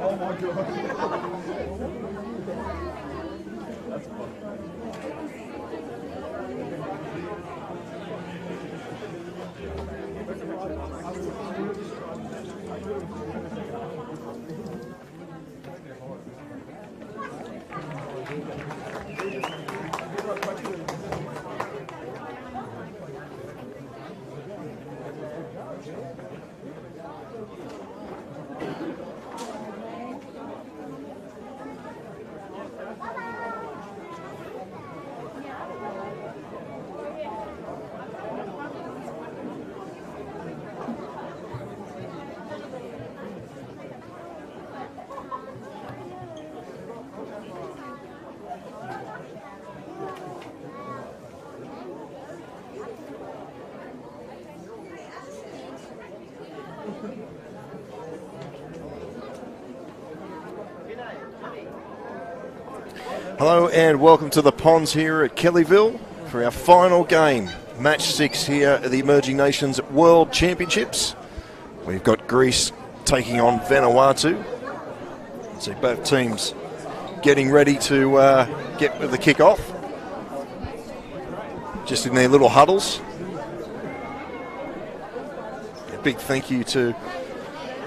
Oh my God. That's fun. Hello and welcome to the Ponds here at Kellyville for our final game, match 6 here at the Emerging Nations World Championships. We've got Greece taking on Vanuatu. So both teams getting ready to get with the kick-off. Just in their little huddles. A big thank you to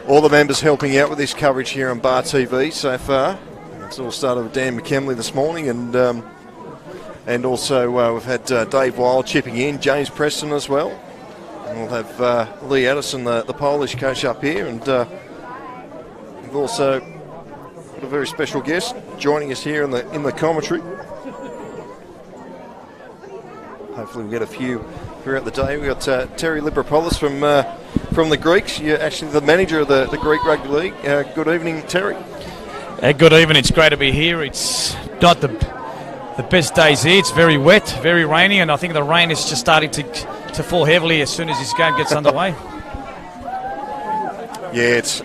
all the members helping out with this coverage here on Bar TV so far. It's all started with Dan McKemley this morning, and also we've had Dave Wild chipping in, James Preston as well. And we'll have Lee Addison, the Polish coach, up here, and we've also got a very special guest joining us here in the commentary. Hopefully we'll get a few throughout the day. We've got Terry Libropoulos from the Greeks. You're actually the manager of the Greek Rugby League. Good evening, Terry. Good evening. It's great to be here. It's not the best days here. It's very wet, very rainy, and I think the rain is just starting to fall heavily as soon as this game gets underway. Yeah, it's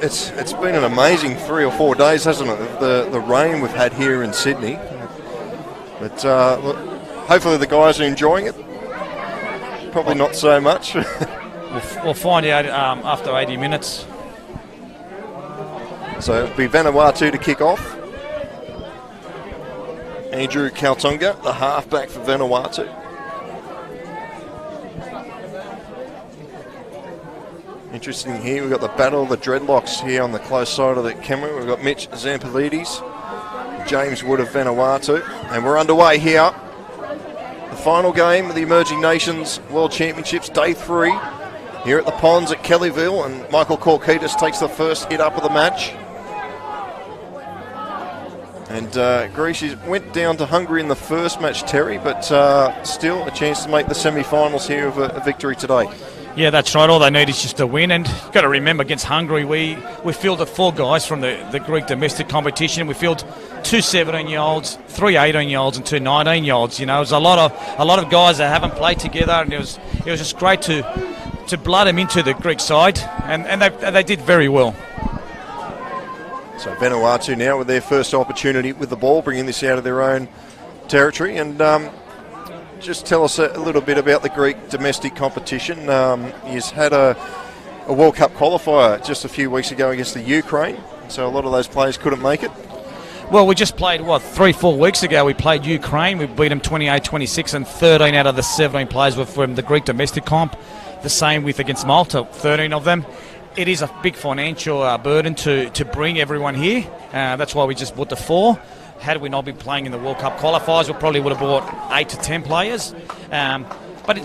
been an amazing 3 or 4 days, hasn't it? The rain we've had here in Sydney. But hopefully the guys are enjoying it. Probably not so much. We'll find out after 80 minutes. So it'll be Vanuatu to kick off. Andrew Kaltunga, the halfback for Vanuatu. Interesting here, we've got the battle of the dreadlocks here on the close side of the camera. We've got Mitch Zampalides, James Wood of Vanuatu, and we're underway here. The final game of the Emerging Nations World Championships, Day 3, here at the Ponds at Kellyville, and Michael Korkitis takes the first hit up of the match. And Greece went down to Hungary in the first match, Terry, but still a chance to make the semi-finals here of a victory today. Yeah, that's right. All they need is just a win. And you've got to remember, against Hungary, we fielded 4 guys from the Greek domestic competition. We fielded 2 17-year-olds, 3 18-year-olds, and 2 19-year-olds. You know, it was a lot of guys that haven't played together, and it was just great to blood them into the Greek side, and they did very well. So Vanuatu now with their first opportunity with the ball, bringing this out of their own territory. And just tell us a little bit about the Greek domestic competition. He's had a World Cup qualifier just a few weeks ago against the Ukraine, so a lot of those players couldn't make it. Well, we just played, 3-4 weeks ago, we played Ukraine. We beat them 28-26, and 13 out of the 17 players were from the Greek domestic comp. The same with against Malta, 13 of them. It is a big financial burden to bring everyone here. That's why we just bought the 4. had we not been playing in the World Cup qualifiers, we probably would have brought 8 to 10 players.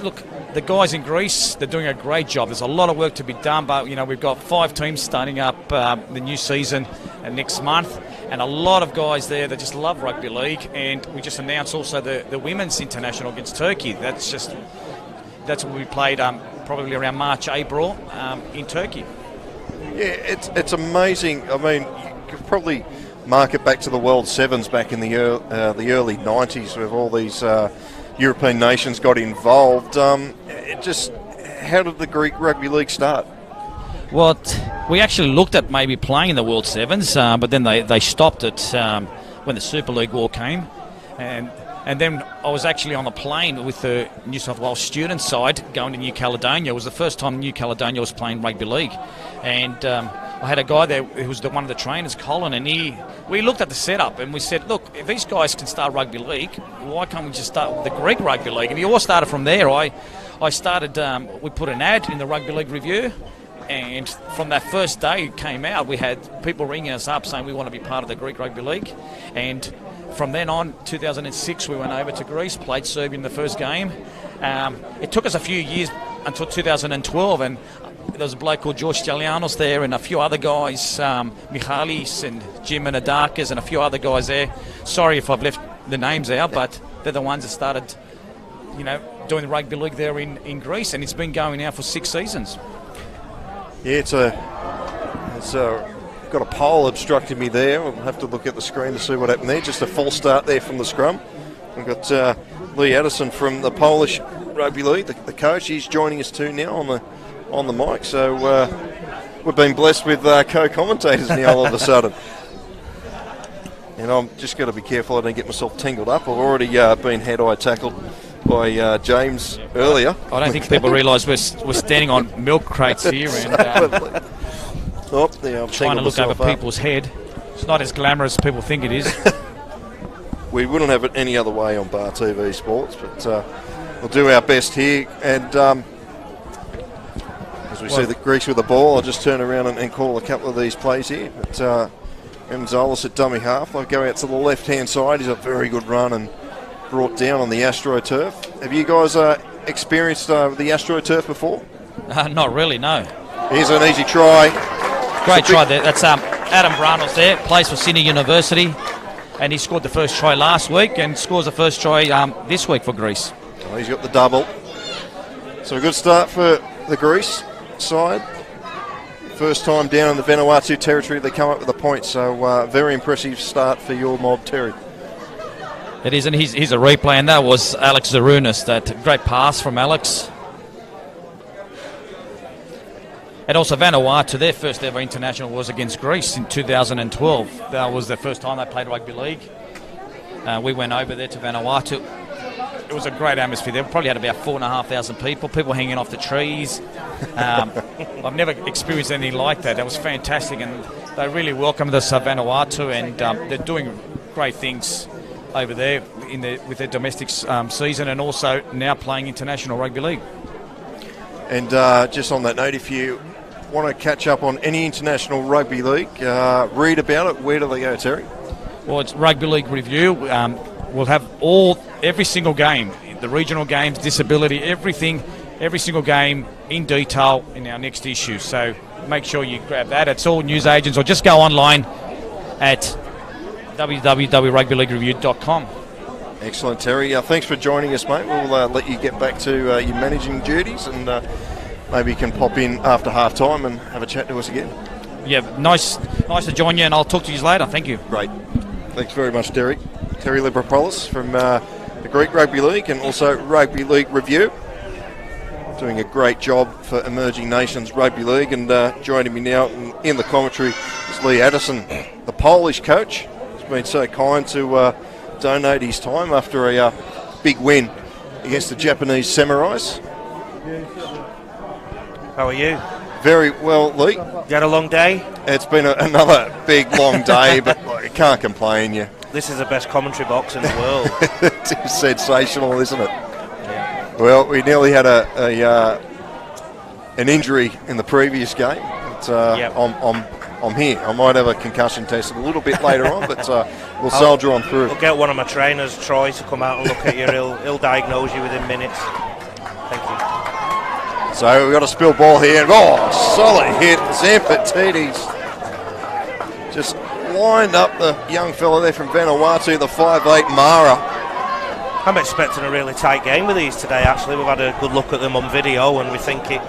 Look, the guys in Greece, they're doing a great job. There's a lot of work to be done, but we've got 5 teams starting up the new season next month, and a lot of guys there that just love rugby league. And we just announced also the women's international against Turkey. That's what we played probably around March, April in Turkey. Yeah, it's amazing. I mean, you could probably mark it back to the World Sevens back in the early 90s, where all these European nations got involved. How did the Greek Rugby League start? Well, we actually looked at maybe playing in the World Sevens, but then they stopped it when the Super League War came. And then I was actually on a plane with the New South Wales student side going to New Caledonia. It was the first time New Caledonia was playing rugby league. And I had a guy there who was one of the trainers, Colin, and we looked at the setup and we said, look, if these guys can start rugby league, why can't we just start with the Greek Rugby League? And it all started from there. I started, we put an ad in the Rugby League Review, and from that first day it came out, we had people ringing us up saying we want to be part of the Greek Rugby League. And from then on, 2006, we went over to Greece, played Serbia in the first game. It took us a few years until 2012, and there was a bloke called George Stelianos there and a few other guys, Michalis and Jim Anadakis and a few other guys there. Sorry if I've left the names out, but they're the ones that started, doing the rugby league there in Greece, and it's been going now for 6 seasons. Yeah, it's got a pole obstructing me there. We'll have to look at the screen to see what happened there. Just a false start there from the scrum. We've got Lee Addison from the Polish Rugby League, the coach. He's joining us too now on the mic. So we've been blessed with co-commentators now all of a sudden. And I'm just got to be careful I don't get myself tangled up. I've already been head-eye tackled by James earlier. I don't think people realise we're standing on milk crates here and trying to look over people's head. It's not as glamorous as people think it is. We wouldn't have it any other way on Bar TV Sports, but we'll do our best here. And as we see the Greeks with the ball, I'll just turn around and call a couple of these plays here. But Gonzalez at dummy half. They'll go out to the left-hand side. He's a very good run and brought down on the AstroTurf. Have you guys experienced the AstroTurf before? Not really, no. Here's an easy try. Great try there. That's Adam Branos there, plays for Sydney University, and he scored the first try last week and scores the first try this week for Greece. Oh, he's got the double. So a good start for the Greece side. First time down in the Vanuatu territory, they come up with a point. So very impressive start for your mob, Terry. It is, and he's a replay, and that was Alex Zarunas. That great pass from Alex. And also Vanuatu, their first ever international was against Greece in 2012. That was the first time they played rugby league. We went over there to Vanuatu. It was a great atmosphere there. We probably had about 4,500 people hanging off the trees. I've never experienced anything like that. That was fantastic, and they really welcomed us at Vanuatu, and they're doing great things over there with their domestic season, and also now playing international rugby league. And just on that note, if you want to catch up on any international rugby league, read about it, where do they go, Terry? Well, it's Rugby League Review. We'll have every single game, the regional games, disability, everything, every single game in detail in our next issue. So make sure you grab that. It's all news agents, or just go online at www.rugbyleaguereview.com. Excellent, Terry. Thanks for joining us, mate. We'll let you get back to your managing duties, and maybe you can pop in after half time and have a chat to us again. Yeah, nice to join you, and I'll talk to you later. Thank you. Great. Thanks very much, Terry. Terry Libropoulos from the Greek Rugby League and also Rugby League Review. Doing a great job for Emerging Nations Rugby League, and joining me now in the commentary is Lee Addison, the Polish coach. He's been so kind to donate his time after a big win against the Japanese Samurais. How are you? Very well, Lee. You had a long day? It's been another big, long day, but I can't complain. This is the best commentary box in the world. It's sensational, isn't it? Yeah. Well, we nearly had an injury in the previous game. But, Yep. I'm I'm here. I might have a concussion test a little bit later on, but we'll soldier on through. I'll get one of my trainers, Troy, to come out and look at you. He'll diagnose you within minutes. Thank you. So we've got a spill ball here. Oh, solid hit. Zampetides just lined up the young fella there from Vanuatu, the 5'8" Mara. I'm expecting a really tight game with these today, actually. We've had a good look at them on video, and we think it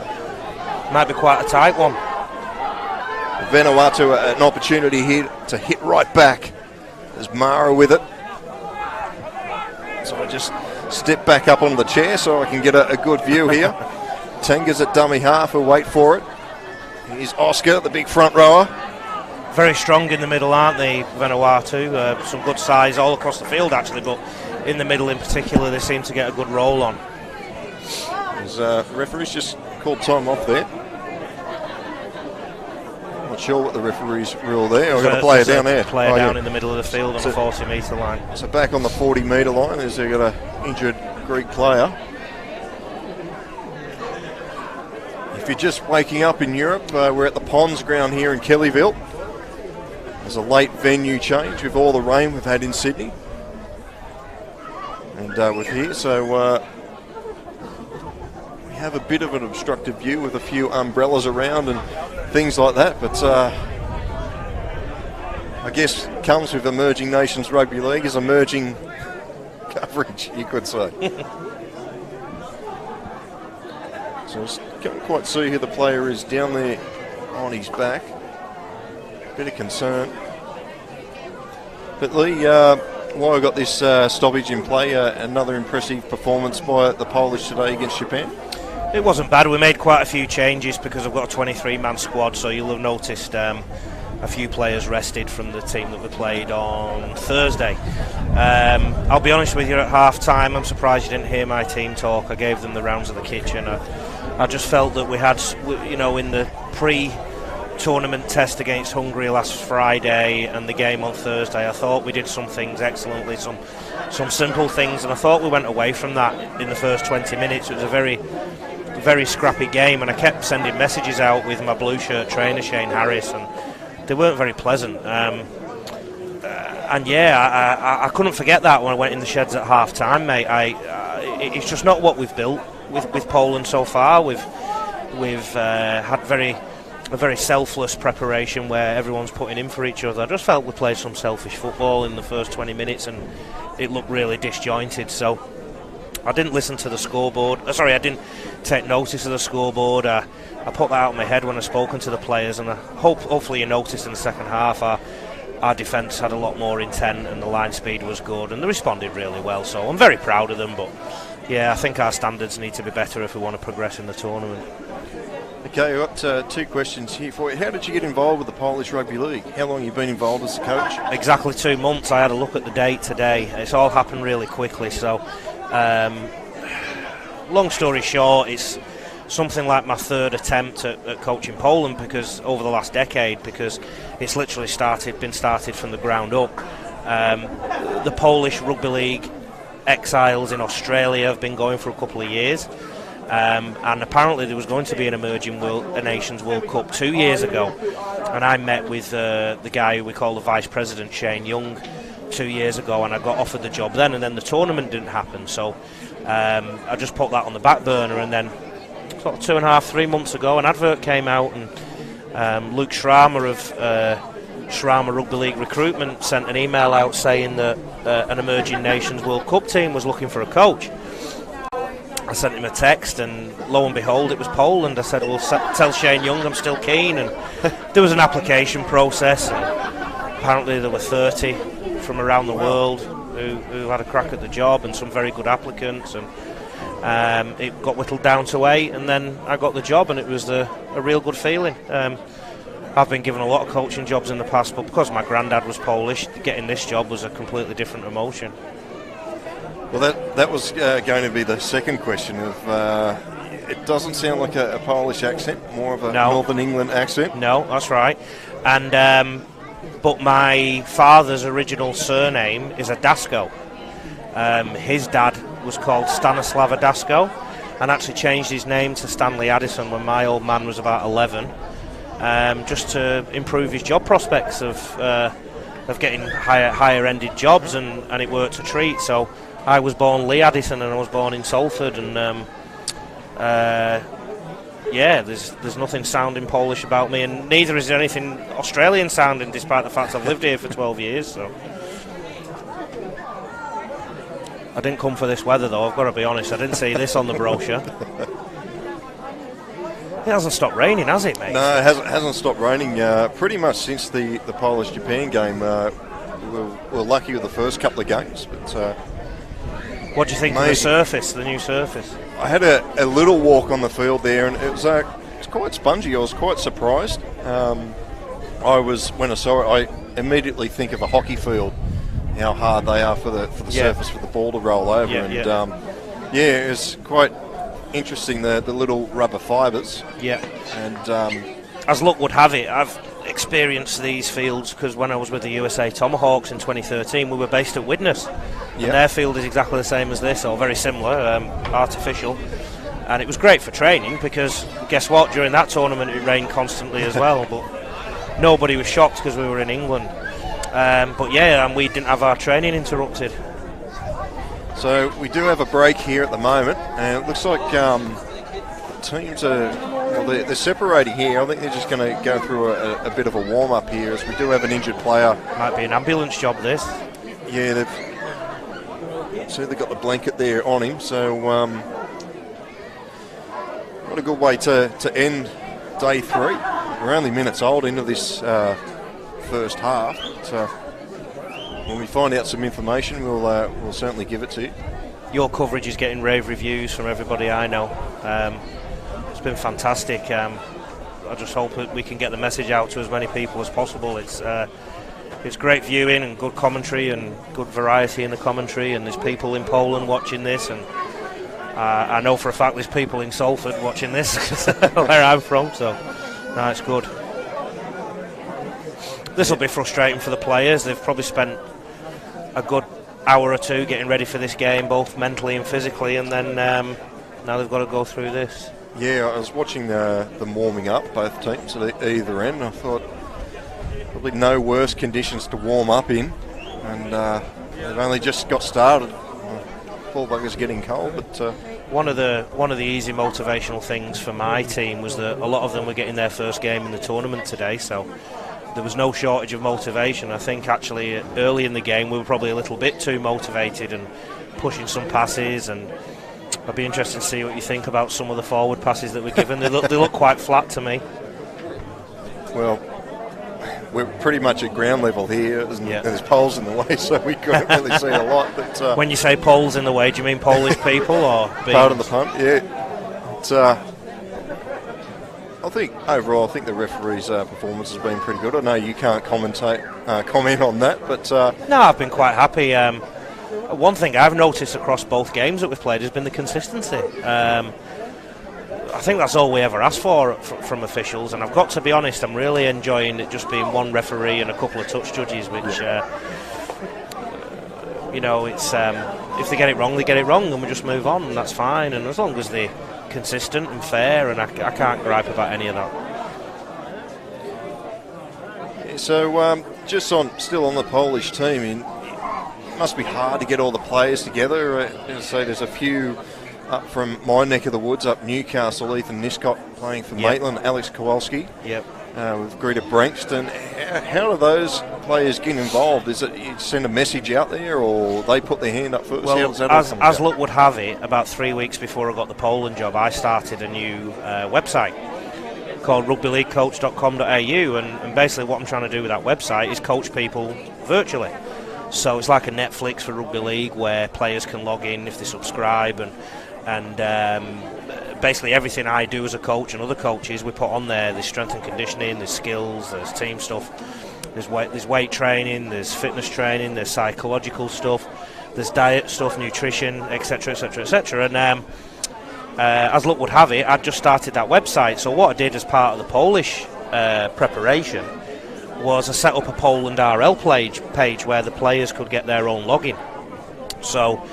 might be quite a tight one. Vanuatu an opportunity here to hit right back. There's Mara with it. So I just step back up on the chair so I can get a good view here. Tenga's at dummy half, we'll wait for it. Here's Oscar, the big front rower. Very strong in the middle, aren't they, Vanuatu? Some good size all across the field, actually, but in the middle in particular, they seem to get a good roll on. The referee's just called time off there. Not sure what the referee's rule there. We've got a player down there. Player down in the middle of the field on the 40-metre line. So back on the 40-metre line, they've got an injured Greek player. If you're just waking up in Europe, we're at the Ponds ground here in Kellyville. There's a late venue change with all the rain we've had in Sydney. And with here, so we have a bit of an obstructed view with a few umbrellas around and things like that, but I guess comes with Emerging Nations Rugby League is emerging coverage, you could say. So I can't quite see who the player is down there on his back. Bit of concern. But Lee, while we've got this stoppage in play, another impressive performance by the Polish today against Japan. It wasn't bad. We made quite a few changes because I've got a 23-man squad, so you'll have noticed a few players rested from the team that we played on Thursday. I'll be honest with you, at half-time, I'm surprised you didn't hear my team talk. I gave them the rounds of the kitchen. I just felt that we had, in the pre-tournament test against Hungary last Friday and the game on Thursday, I thought we did some things excellently, some simple things, and I thought we went away from that in the first 20 minutes. It was a very scrappy game, and I kept sending messages out with my blue shirt trainer Shane Harris, and they weren't very pleasant. I couldn't forget that when I went in the sheds at half time, mate. It's just not what we've built with Poland so far. We've had a very selfless preparation where everyone's putting in for each other. I just felt we played some selfish football in the first 20 minutes, and it looked really disjointed. So I didn't listen to the scoreboard. I didn't take notice of the scoreboard. I put that out of my head when I spoken to the players, and hopefully you noticed in the second half our defence had a lot more intent and the line speed was good, and they responded really well. So I'm very proud of them, but yeah, I think our standards need to be better if we want to progress in the tournament. Okay, we've got two questions here for you. How did you get involved with the Polish Rugby League? How long have you been involved as a coach? Exactly 2 months. I had a look at the date today. It's all happened really quickly. So, long story short, it's something like my third attempt at coaching Poland, because over the last decade, because it's literally been started from the ground up. The Polish Rugby League exiles in Australia have been going for a couple of years. And apparently there was going to be an Emerging Nations World Cup 2 years ago, and I met with the guy who we call the Vice President, Shane Young, 2 years ago, and I got offered the job then, and then the tournament didn't happen, so I just put that on the back burner, and then sort of 2.5-3 months ago an advert came out, and Luke Schramer of Schramer Rugby League Recruitment sent an email out saying that an Emerging Nations World Cup team was looking for a coach. I sent him a text, and lo and behold, it was Poland. I said, well, tell Shane Young I'm still keen, and there was an application process, and apparently there were 30 from around the world who had a crack at the job, and some very good applicants, and it got whittled down to 8, and then I got the job, and it was a real good feeling. I've been given a lot of coaching jobs in the past, but because my granddad was Polish, getting this job was a completely different emotion. Well, that was going to be the second question. It doesn't sound like a Polish accent, more of a Northern England accent. No, that's right. And but my father's original surname is Adasko. His dad was called Stanislav Adasko, and actually changed his name to Stanley Addison when my old man was about 11. just to improve his job prospects of getting higher ended jobs, and it worked a treat. So I was born Lee Addison, and I was born in Salford, and there's nothing sounding Polish about me, and neither is there anything Australian sounding, despite the fact I've lived here for 12 years. So I didn't come for this weather, though, I've got to be honest. I didn't see this on the brochure. It hasn't stopped raining, has it, mate? No, it hasn't stopped raining pretty much since the Polish-Japan game. We're lucky with the first couple of games. But what do you think of the surface, the new surface? I had a little walk on the field there, and it's quite spongy. I was quite surprised. When I saw it, I immediately think of a hockey field, how hard they are for the surface for the ball to roll over. It's quite interesting, the little rubber fibres. Yeah. And as luck would have it, I've experienced these fields because when I was with the USA Tomahawks in 2013, we were based at Widnes. And their field is exactly the same as this, or very similar, artificial. And it was great for training because, guess what, during that tournament it rained constantly as well. But nobody was shocked because we were in England. And we didn't have our training interrupted. So we do have a break here at the moment, and it looks like teams they're separating here. I think they're just going to go through a bit of a warm-up here, as we do have an injured player. Might be an ambulance job, this. Yeah, they've got the blanket there on him, so what a good way to end day 3. We're only minutes old into this first half, so when we find out some information, we'll certainly give it to you. Your coverage is getting rave reviews from everybody I know. It's been fantastic. I just hope that we can get the message out to as many people as possible. It's great viewing and good commentary and good variety in the commentary, and there's people in Poland watching this, and I know for a fact there's people in Salford watching this where I'm from, so no, it's good. This will be frustrating for the players. They've probably spent a good hour or two getting ready for this game, both mentally and physically, and then now they've got to go through this. Yeah, I was watching them warming up, both teams at either end. I thought probably no worse conditions to warm up in, and they've only just got started. Poor buggers getting cold, but one of the easy motivational things for my team was that a lot of them were getting their first game in the tournament today, so there was no shortage of motivation. I think actually early in the game we were probably a little bit too motivated and pushing some passes, and I'd be interested to see what you think about some of the forward passes that were given. They look quite flat to me. Well, we're pretty much at ground level here, and there's poles in the way, so we couldn't really see a lot. But when you say poles in the way, do you mean Polish people or beans? Part of the punt? Yeah. I think overall, the referee's performance has been pretty good. I know you can't comment on that, but no, I've been quite happy. One thing I've noticed across both games that we've played has been the consistency. I think that's all we ever ask for from officials, and I've got to be honest, I'm really enjoying it just being one referee and a couple of touch judges, which it's if they get it wrong, they get it wrong, and we just move on, and that's fine. And as long as they're consistent and fair, and I can't gripe about any of that. So still on the Polish team, it must be hard to get all the players together. There's a few up from my neck of the woods, up Newcastle. Ethan Niscott playing for Maitland, Alex Kowalski. Yep. With Greta Brankston. How do those players get involved? Is it you send a message out there, or they put their hand up first? Well, as luck would have it, about 3 weeks before I got the Poland job, I started a new website called rugbyleaguecoach.com.au, and basically what I'm trying to do with that website is coach people virtually. So it's like a Netflix for rugby league, where players can log in if they subscribe, and basically everything I do as a coach and other coaches we put on there. There's strength and conditioning, there's skills, there's team stuff, there's weight training, there's fitness training, there's psychological stuff, there's diet stuff, nutrition, etc, etc, etc. And as luck would have it, I'd just started that website. So what I did as part of the Polish preparation was I set up a Poland RL page where the players could get their own login. So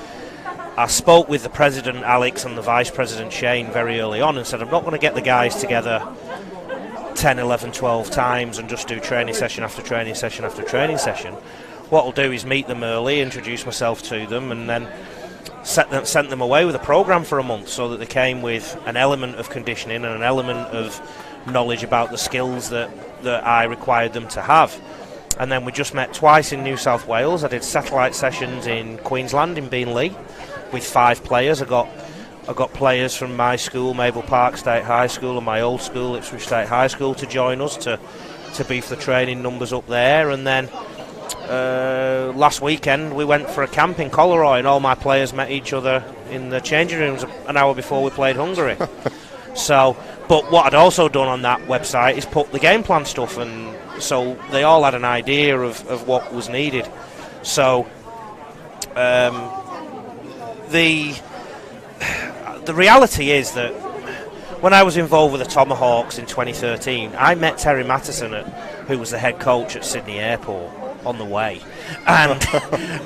I spoke with the president Alex and the vice president Shane very early on and said, I'm not going to get the guys together 10, 11, 12 times and just do training session after training session after training session. What I'll do is meet them early, introduce myself to them, and then sent them away with a program for a month, so that they came with an element of conditioning and an element of knowledge about the skills that I required them to have. And then we just met twice in New South Wales. I did satellite sessions in Queensland, in Beenleigh, with 5 players. I got players from my school, Maple Park State High School, and my old school, Ipswich State High School, to join us to beef the training numbers up there. And then last weekend we went for a camp in Coleroy, and all my players met each other in the changing rooms an hour before we played Hungary. So, but what I'd also done on that website is put the game plan stuff, and so they all had an idea of what was needed. So the reality is that when I was involved with the Tomahawks in 2013, I met Terry Mattison, who was the head coach at Sydney Airport, on the way, and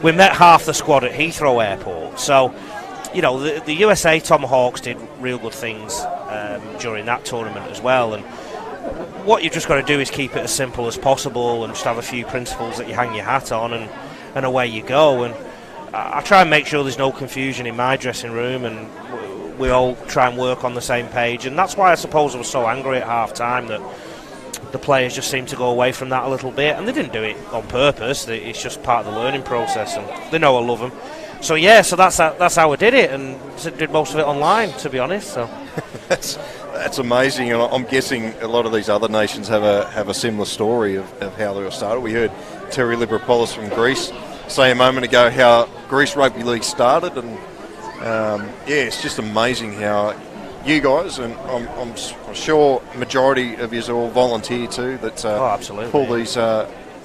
we met half the squad at Heathrow Airport. So, you know, the USA Tomahawks did real good things during that tournament as well, and what you've just got to do is keep it as simple as possible and just have a few principles that you hang your hat on, and away you go. And I try and make sure there's no confusion in my dressing room, and we all try and work on the same page. And that's why I suppose I was so angry at half time that the players just seemed to go away from that a little bit, and they didn't do it on purpose. It's just part of the learning process, and they know I love them. So yeah, so that's how I did it, and did most of it online, to be honest. So that's amazing, and I'm guessing a lot of these other nations have a similar story of how they were started. We heard Terry Libropoulos from Greece say a moment ago how Greece Rugby League started, and it's just amazing how you guys, and I'm sure majority of you are all volunteer too, that absolutely, pull these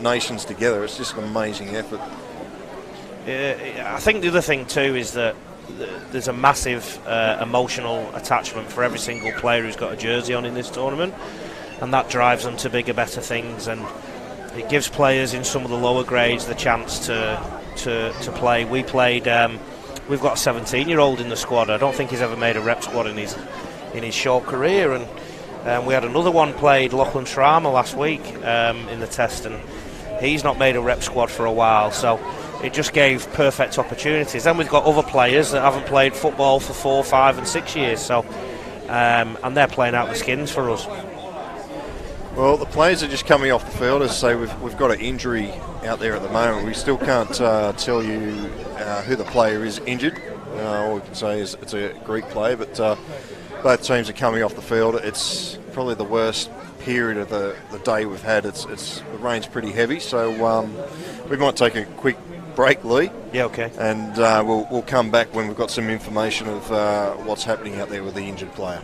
nations together. It's just an amazing effort. I think the other thing too is that there's a massive emotional attachment for every single player who's got a jersey on in this tournament, and that drives them to bigger, better things, and it gives players in some of the lower grades the chance to play. We played. We've got a 17-year-old in the squad. I don't think he's ever made a rep squad in his short career, and we had another one played, Lachlan Shrama, last week in the test, and he's not made a rep squad for a while. So it just gave perfect opportunities. Then we've got other players that haven't played football for 4, 5 and 6 years, so and they're playing out the skins for us. Well, the players are just coming off the field. As I say, we've got an injury out there at the moment. We still can't tell you who the player is injured. All we can say is it's a Greek player, but both teams are coming off the field. It's probably the worst period of the day we've had. The rain's pretty heavy, so we might take a quick break, Lee. Yeah, okay. And we'll come back when we've got some information of what's happening out there with the injured player.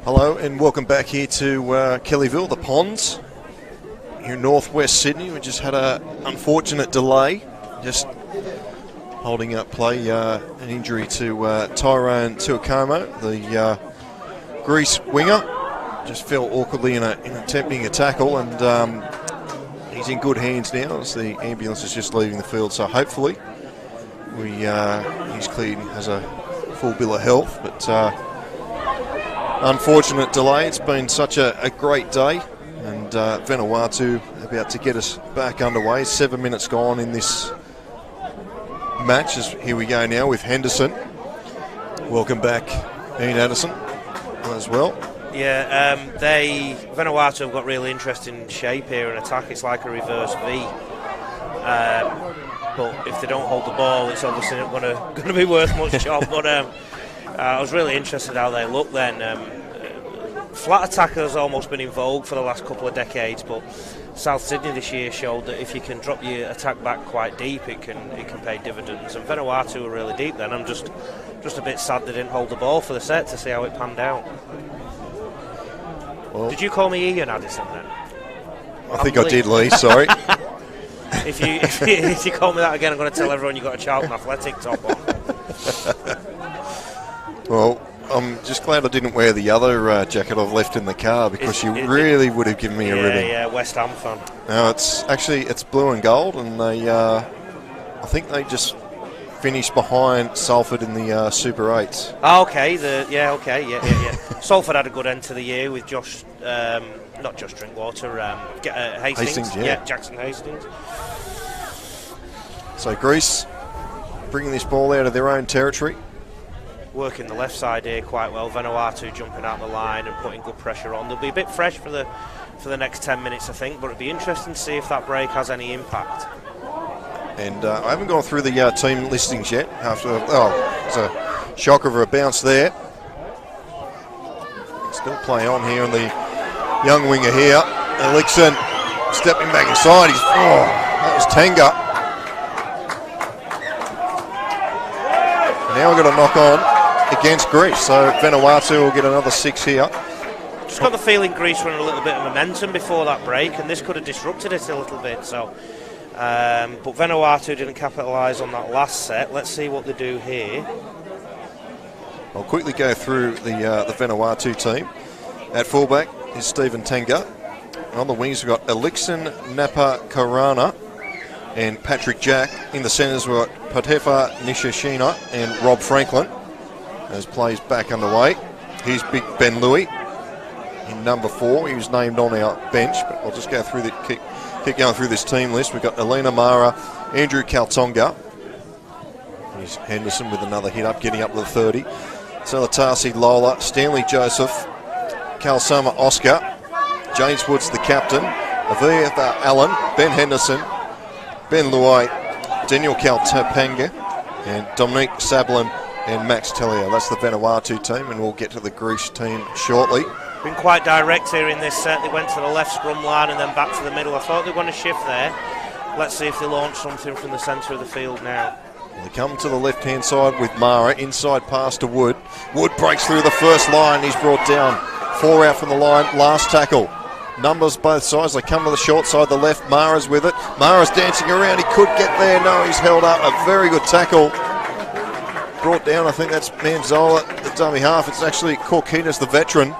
Hello and welcome back here to Kellyville, the Ponds, here in northwest Sydney. We just had an unfortunate delay, just holding up play, an injury to Tyrone Tuakomo, the Greece winger. Just fell awkwardly in attempting a tackle, and he's in good hands now as the ambulance is just leaving the field. So hopefully he's cleared, has a full bill of health, but unfortunate delay. It's been such a great day, and VANUATU about to get us back underway. 7 minutes gone in this match. Here we go now with Henderson. Welcome back, Ian Addison, as well. Yeah, VANUATU have got really interesting shape here in attack. It's like a reverse V. But if they don't hold the ball, it's obviously not going to be worth much job. But I was really interested how they look then. Flat attack has almost been in vogue for the last couple of decades, but South Sydney this year showed that if you can drop your attack back quite deep, it can pay dividends. And VANUATU were really deep then. I'm just a bit sad they didn't hold the ball for the set to see how it panned out. Well, did you call me Ian Addison then? I think I did, Lee, sorry. If you call me that again, I'm going to tell everyone you've got a Charlton Athletic top on. Well, I'm just glad I didn't wear the other jacket I've left in the car, because you really would have given me a ribbon. Yeah, West Ham fan. No, it's blue and gold, and they I think they just finished behind Salford in the Super 8s. Oh, okay. Salford had a good end to the year with not Josh Drinkwater, Hastings. Yeah, Jackson Hastings. So Greece bringing this ball out of their own territory. Working the left side here quite well. VANUATU jumping out the line and putting good pressure on. They'll be a bit fresh for the next 10 minutes, I think, but it'll be interesting to see if that break has any impact. And I haven't gone through the team listings yet. There's a shocker of a bounce there. Still play on here on the young winger here. Elixon stepping back inside. That was Tenga. Now we've got a knock on against Greece, so VANUATU will get another 6 here. Just got the feeling Greece were in a little bit of momentum before that break, and this could have disrupted it a little bit. So, but VANUATU didn't capitalise on that last set. Let's see what they do here. I'll quickly go through the VANUATU team. At fullback is Stephen Tenga. On the wings we've got Elixon Napa Karana and Patrick Jack. In the centres we've got Patefa Nishishina and Rob Franklin as plays back underway. Here's Big Ben Louis in number 4. He was named on our bench, but I'll just go through keep going through this team list. We've got Elena Mara, Andrew Kaltonga. Here's Henderson with another hit up, getting up to the 30. Salatasi Lola, Stanley Joseph, Kalsama Oscar, James Woods the captain, Aviva Allen, Ben Henderson, Ben Luai, Daniel Kaltapanga, and Dominique Sablin and Max Tellier. That's the VANUATU team, and we'll get to the Greece team shortly. Been quite direct here in this set. They went to the left scrum line and then back to the middle. I thought they were going to shift there. Let's see if they launch something from the centre of the field now. They come to the left-hand side with Mara, inside pass to Wood. Wood breaks through the first line. He's brought down. 4 out from the line, last tackle. Numbers both sides. They come to the short side, the left. Mara's with it. Mara's dancing around. He could get there. No, he's held up. A very good tackle. Brought down, I think that's Manzola, the dummy half. It's actually Korkitas, the veteran.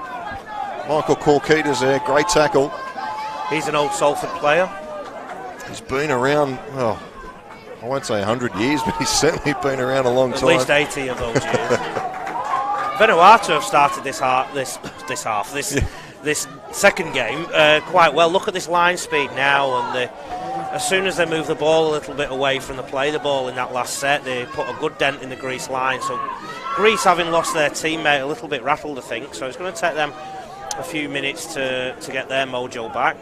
Michael Korkitas there. Great tackle. He's an old Salford player. He's been around, well, I won't say 100 years, but he's certainly been around a long time. At least 80 of those years. VANUATU have started this second game quite well. Look at this line speed now, and as soon as they move the ball a little bit away from the play the ball in that last set, they put a good dent in the Greece line. So Greece, having lost their teammate, a little bit rattled, I think. So it's going to take them a few minutes to get their mojo back.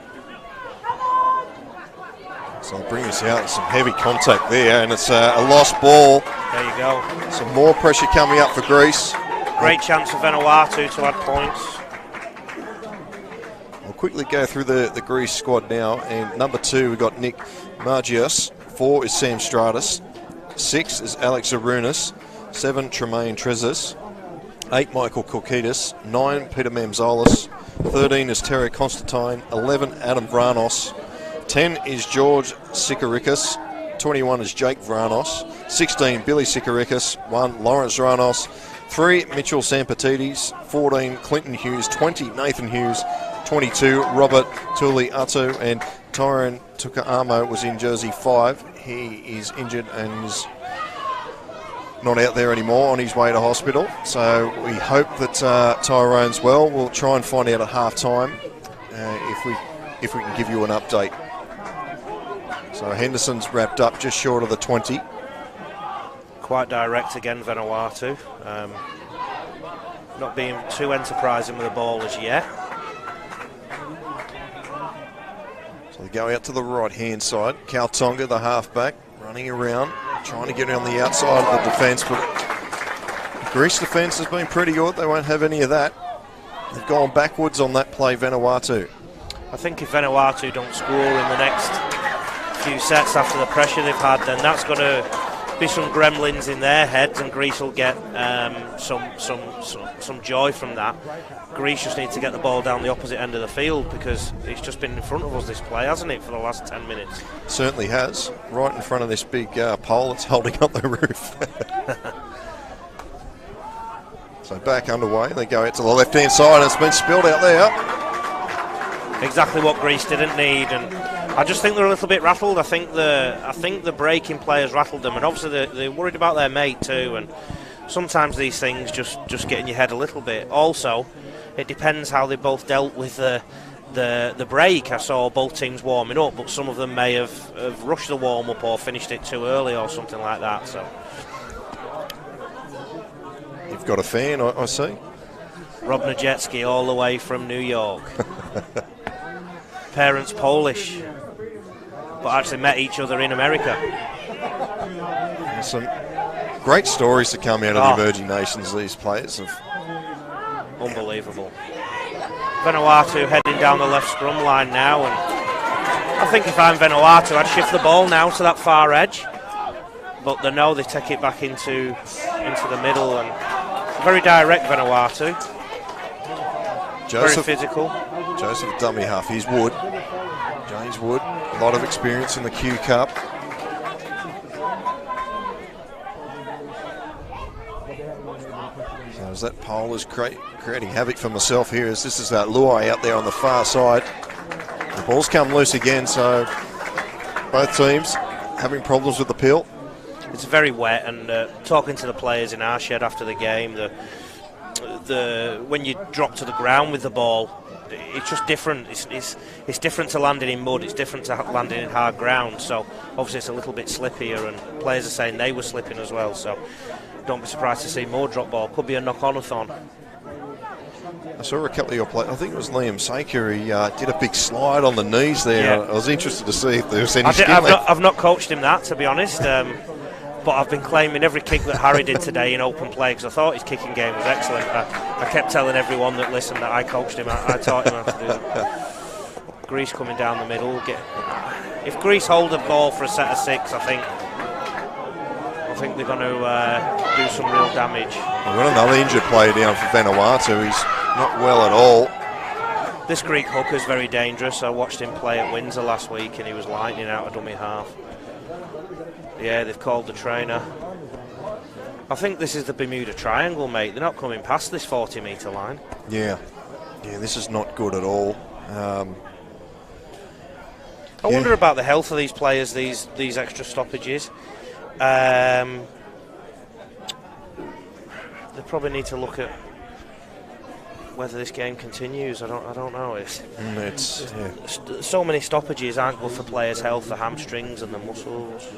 So I'll bring this out, some heavy contact there, and it's a lost ball. There you go. Some more pressure coming up for Greece. Great chance for VANUATU to add points. I'll quickly go through the Greece squad now. And number 2, we've got Nick Margios. 4 is Sam Stratus. 6 is Alex Arunas. 7, Tremaine Trezis. 8 Michael Koukidis, 9 Peter Mamzolis, 13 is Terry Constantine, 11 Adam Vranos, 10 is George Sikarikis, 21 is Jake Vranos, 16 Billy Sikarikis, 1 Lawrence Vranos, 3 Mitchell Sampatidis, 14 Clinton Hughes, 20 Nathan Hughes, 22 Robert Tuli Atu, and Tyrone Tukaamo was in jersey 5. He is injured and is not out there anymore, on his way to hospital. So we hope that Tyrone's well. We'll try and find out at half time if we can give you an update. So Henderson's wrapped up just short of the 20. Quite direct again, Vanuatu. Not being too enterprising with the ball as yet. So they go out to the right-hand side. Cal Tonga, the halfback, running around, trying to get on the outside of the defence, but Greece defence has been pretty good. They won't have any of that. They've gone backwards on that play, Vanuatu. I think if Vanuatu don't score in the next few sets after the pressure they've had, then that's going to be some gremlins in their heads, and Greece will get some joy from that. Greece just need to get the ball down the opposite end of the field, because it's just been in front of us, this play, hasn't it, for the last 10 minutes? Certainly has, right in front of this big pole that's holding up the roof. So back underway, they go out to the left-hand side, and it's been spilled out there. Exactly what Greece didn't need, and I just think they're a little bit rattled. I think the breaking players rattled them, and obviously they're worried about their mate too, and sometimes these things just get in your head a little bit. Also, it depends how they both dealt with the break. I saw both teams warming up, but some of them may have rushed the warm-up or finished it too early or something like that. So you've got a fan, I see. Rob Najetsky all the way from New York. Parents Polish, but actually met each other in America. There's some great stories to come out of the emerging nations, these players have. Unbelievable. Vanuatu heading down the left scrum line now, and I think if I'm Vanuatu, I'd shift the ball now to that far edge, but they take it back into the middle, and very direct Vanuatu. Joseph, very physical. Joseph dummy half. He's Wood. James Wood. A lot of experience in the Q Cup. So as that pole is creating havoc for myself here, as this is that Luai out there on the far side. The ball's come loose again, so both teams having problems with the pill. It's very wet, and talking to the players in our shed after the game, when you drop to the ground with the ball, it's just different. It's different to landing in mud. It's different to landing in hard ground. So obviously it's a little bit slippier, and players are saying they were slipping as well. So don't be surprised to see more drop ball. Could be a knock-on-a-thon. I saw a couple of your players. I think it was Liam Saker. He did a big slide on the knees there. Yeah. I was interested to see if there was any skin left. I've not coached him that, to be honest. But I've been claiming every kick that Harry did today in open play, because I thought his kicking game was excellent. I kept telling everyone that listened that I coached him. I taught him how to do that. Greece coming down the middle. If Greece hold the ball for a set of 6, I think they're going to do some real damage. We've got another injured player down for Vanuatu. He's not well at all. This Greek hooker is very dangerous. I watched him play at Windsor last week, and he was lightning out of dummy half. Yeah, they've called the trainer. I think this is the Bermuda Triangle, mate. They're not coming past this 40-metre line. Yeah, this is not good at all. I wonder about the health of these players, these extra stoppages. They probably need to look at whether this game continues. I don't know. It's so many stoppages aren't good for players' health, the hamstrings and the muscles.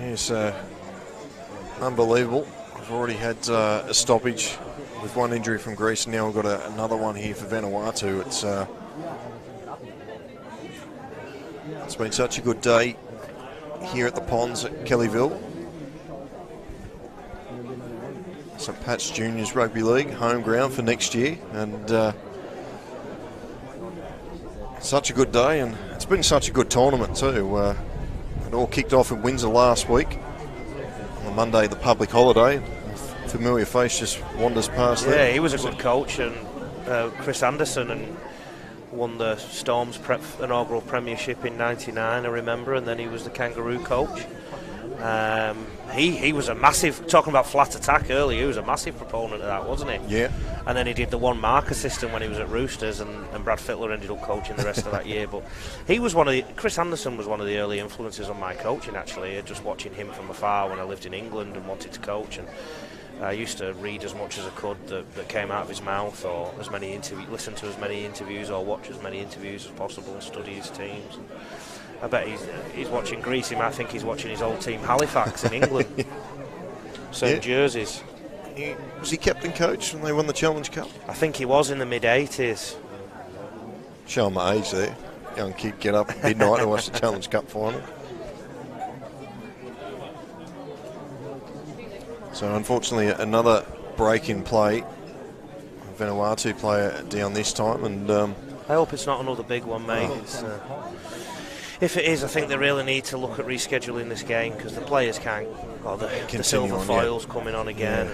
Yes, unbelievable. We've already had a stoppage with one injury from Greece, and now we've got another one here for Vanuatu. It's been such a good day here at the Ponds at Kellyville. St Pat's Juniors Rugby League, home ground for next year, and such a good day, and it's been such a good tournament too. It all kicked off in Windsor last week. On the Monday, the public holiday. familiar face just wanders past there. Yeah, he was a good coach, and Chris Anderson and won the Storm's inaugural premiership in '99, I remember, and then he was the Kangaroo coach. He was a massive, talking about flat attack earlier, he was a massive proponent of that, wasn't he? Yeah. And then he did the one marker system when he was at Roosters, and Brad Fittler ended up coaching the rest of that year. But he was Chris Anderson was one of the early influences on my coaching, actually, just watching him from afar when I lived in England and wanted to coach. And I used to read as much as I could that came out of his mouth, or listen to as many interviews, or watch as many interviews as possible, and study his teams. And I bet he's watching Greece. He might think he's watching his old team Halifax in England. Same jerseys. Was he captain coach when they won the Challenge Cup? I think he was in the mid-80s. Showing my age there. Young kid get up at midnight and watch the Challenge Cup final. So unfortunately another break in play. Vanuatu player down this time, and I hope it's not another big one, mate. If it is, I think they really need to look at rescheduling this game, because the players can't. Oh, the silver foil's coming on again.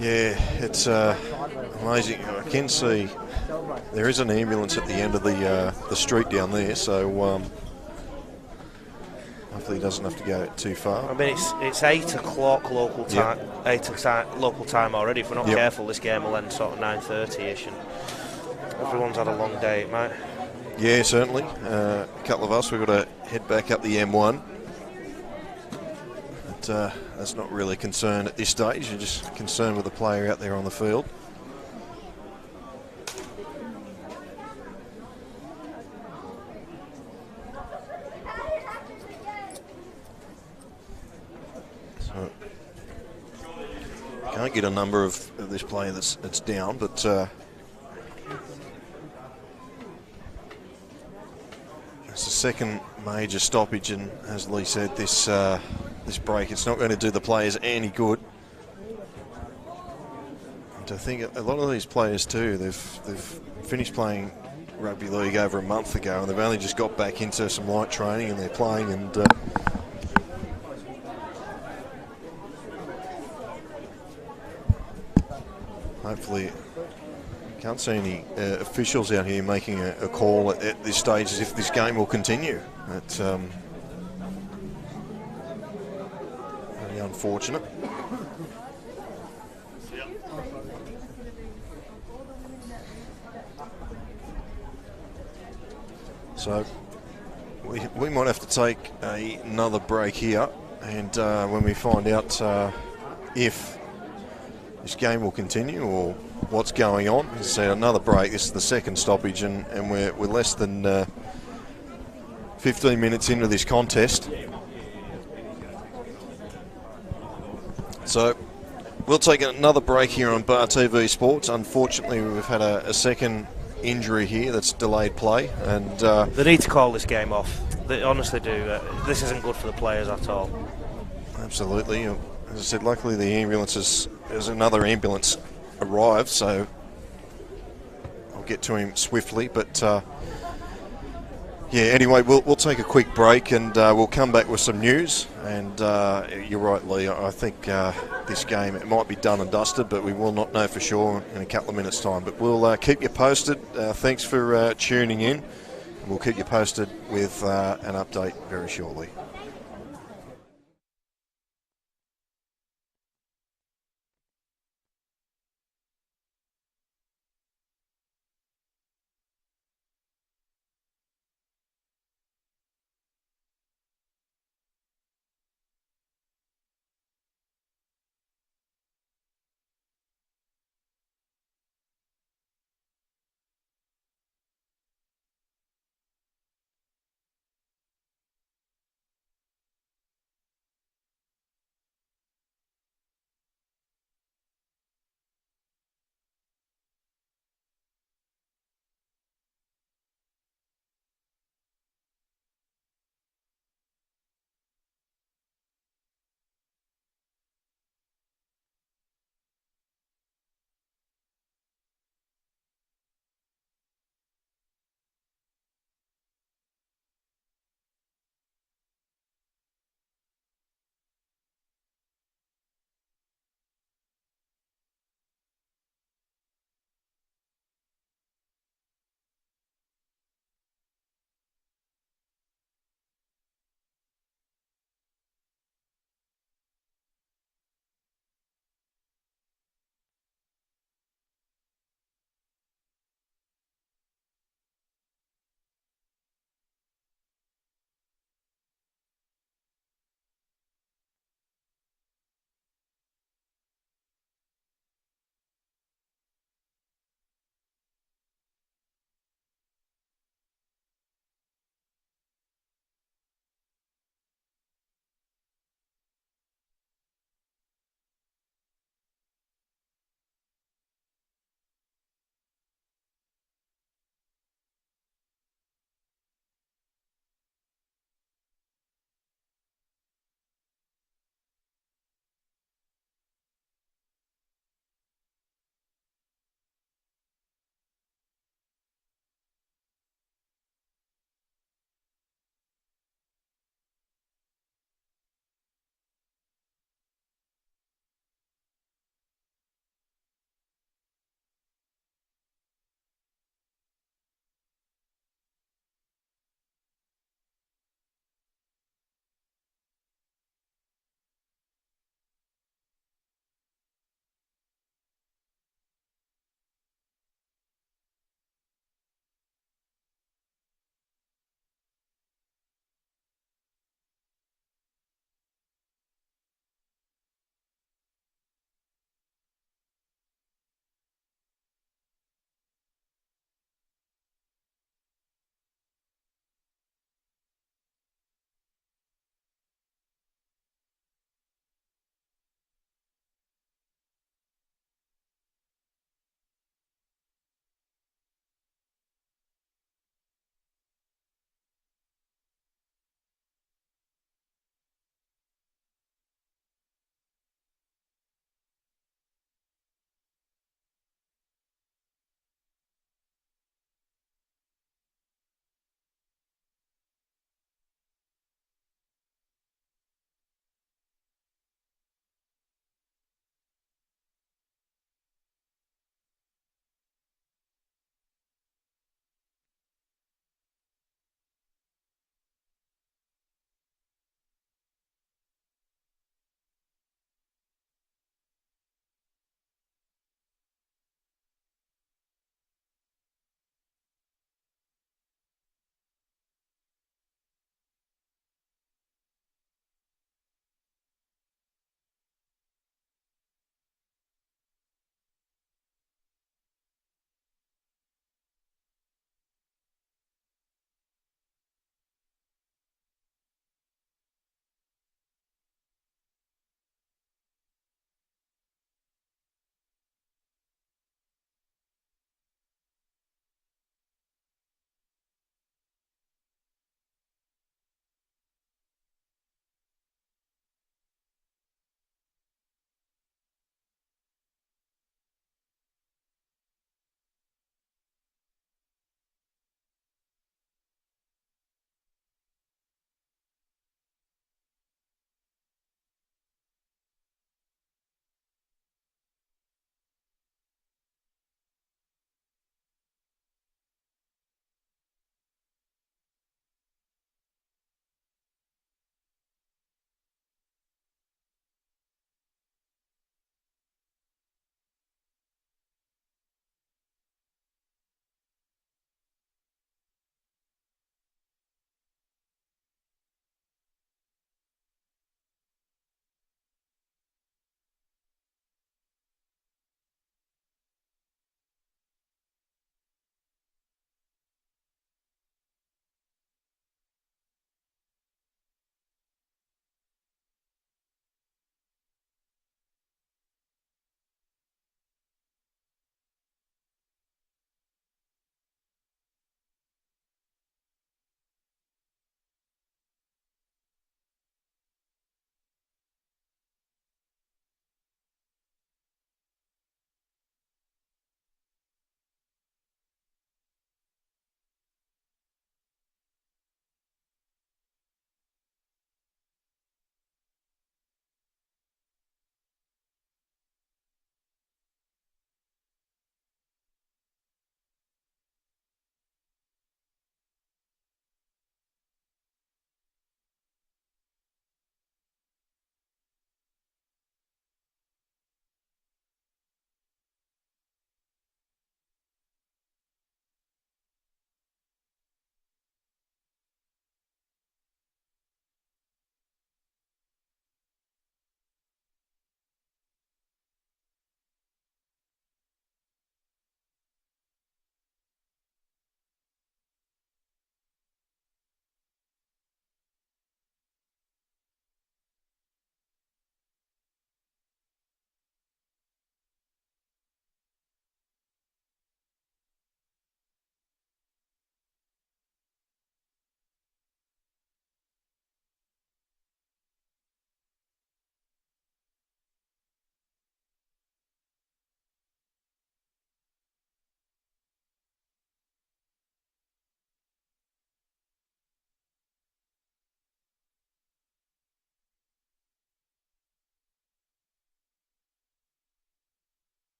Yeah, it's amazing. I can see there is an ambulance at the end of the street down there, so hopefully he doesn't have to go too far. I mean, it's 8 o'clock local time. 8 o'clock local time already. If we're not careful, this game will end sort of 9:30ish, and everyone's had a long day. It might. Yeah, certainly. A couple of us, we've got to head back up the M1. But that's not really a concern at this stage. You're just concerned with the player out there on the field. So, can't get a number of this player that's down, but it's the second major stoppage, and as Lee said, this break, it's not going to do the players any good. And I think a lot of these players too, they've finished playing rugby league over a month ago, and they've only just got back into some light training, and they're playing, and hopefully can't see any officials out here making a call at this stage as if this game will continue. It's very unfortunate. So we might have to take another break here, and when we find out if this game will continue or what's going on. As I said, another break. This is the second stoppage, and we're less than 15 minutes into this contest. So we'll take another break here on Bar TV Sports. Unfortunately, we've had a second injury here that's delayed play, and they need to call this game off. They honestly do. This isn't good for the players at all. Absolutely. As I said, luckily there's another ambulance arrived, so I'll get to him swiftly. But yeah, anyway, we'll take a quick break, and we'll come back with some news. And you're right, Lee, I think this game, it might be done and dusted, but we will not know for sure in a couple of minutes' time. But we'll keep you posted. Thanks for tuning in. We'll keep you posted with an update very shortly.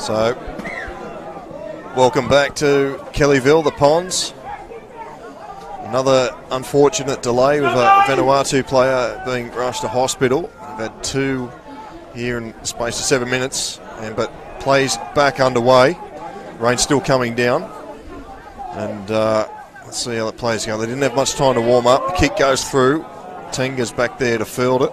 So, welcome back to Kellyville, the Ponds. Another unfortunate delay with a Vanuatu player being rushed to hospital. We've had 2 here in the space of 7 minutes, but play's back underway. Rain's still coming down. And let's see how the players go. They didn't have much time to warm up. The kick goes through. Tenga's back there to field it.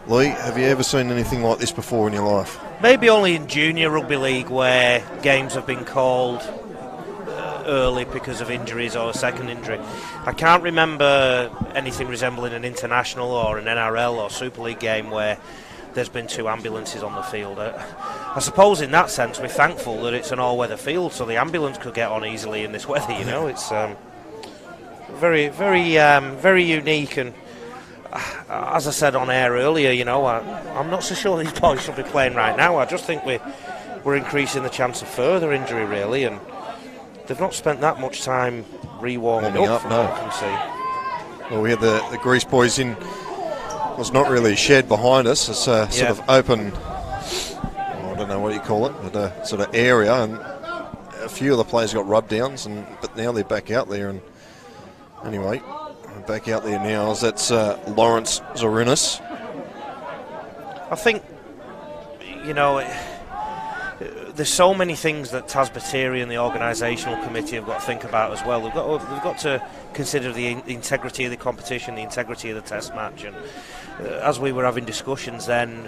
Lee, have you ever seen anything like this before in your life? Maybe only in junior rugby league, where games have been called early because of injuries or a second injury. I can't remember anything resembling an international or an NRL or Super League game where there's been 2 ambulances on the field. I suppose in that sense we're thankful that it's an all-weather field, so the ambulance could get on easily in this weather. You know, it's very, very unique. And as I said on air earlier, you know, I'm not so sure these boys should be playing right now. I just think we're increasing the chance of further injury, really, and they've not spent that much time re-warming up from what I can see. Well, we had the Grease boys in. Was not really a shed behind us. It's a sort of open, I don't know what you call it, but a sort of area, and a few of the players got rub downs, but now they're back out there. And anyway, back out there now. That's Lawrence Zorunas. I think, you know, there's so many things that Tasbateri and the organisational committee have got to think about as well. They've got to consider the integrity of the competition, the integrity of the test match, and as we were having discussions then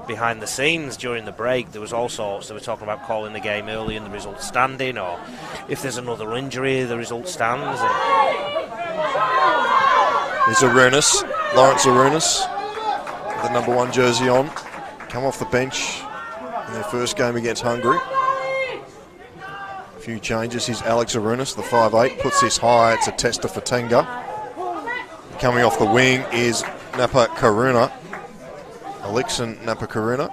behind the scenes during the break, there was all sorts. They were talking about calling the game early and the result standing, or if there's another injury, the result stands. There's Arunas, Lawrence Arunas, the number 1 jersey on, come off the bench in their first game against Hungary. A few changes. Here's Alex Arunas, the 5'8", puts this high. It's a tester for Tenga. Coming off the wing is Napa Karuna, Alexan Napa Karuna.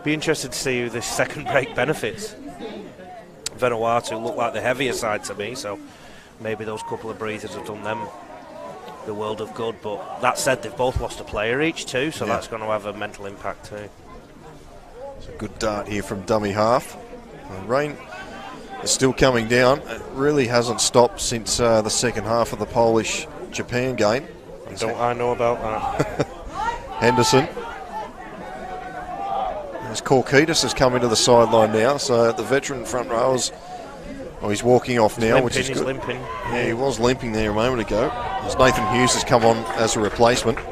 Be interested to see who this second break benefits. Vanuatu look like the heavier side to me, so maybe those couple of breathers have done them the world of good. But that said, they've both lost a player each too, so that's going to have a mental impact too. It's a good dart here from dummy half. The rain is still coming down. It really hasn't stopped since the second half of the Polish-Japan game. Don't I know about that? Henderson. As Korkitis has come into the sideline now, so the veteran front rowers, he's walking off now, which is good. He's limping. Yeah, he was limping there a moment ago. As Nathan Hughes has come on as a replacement. So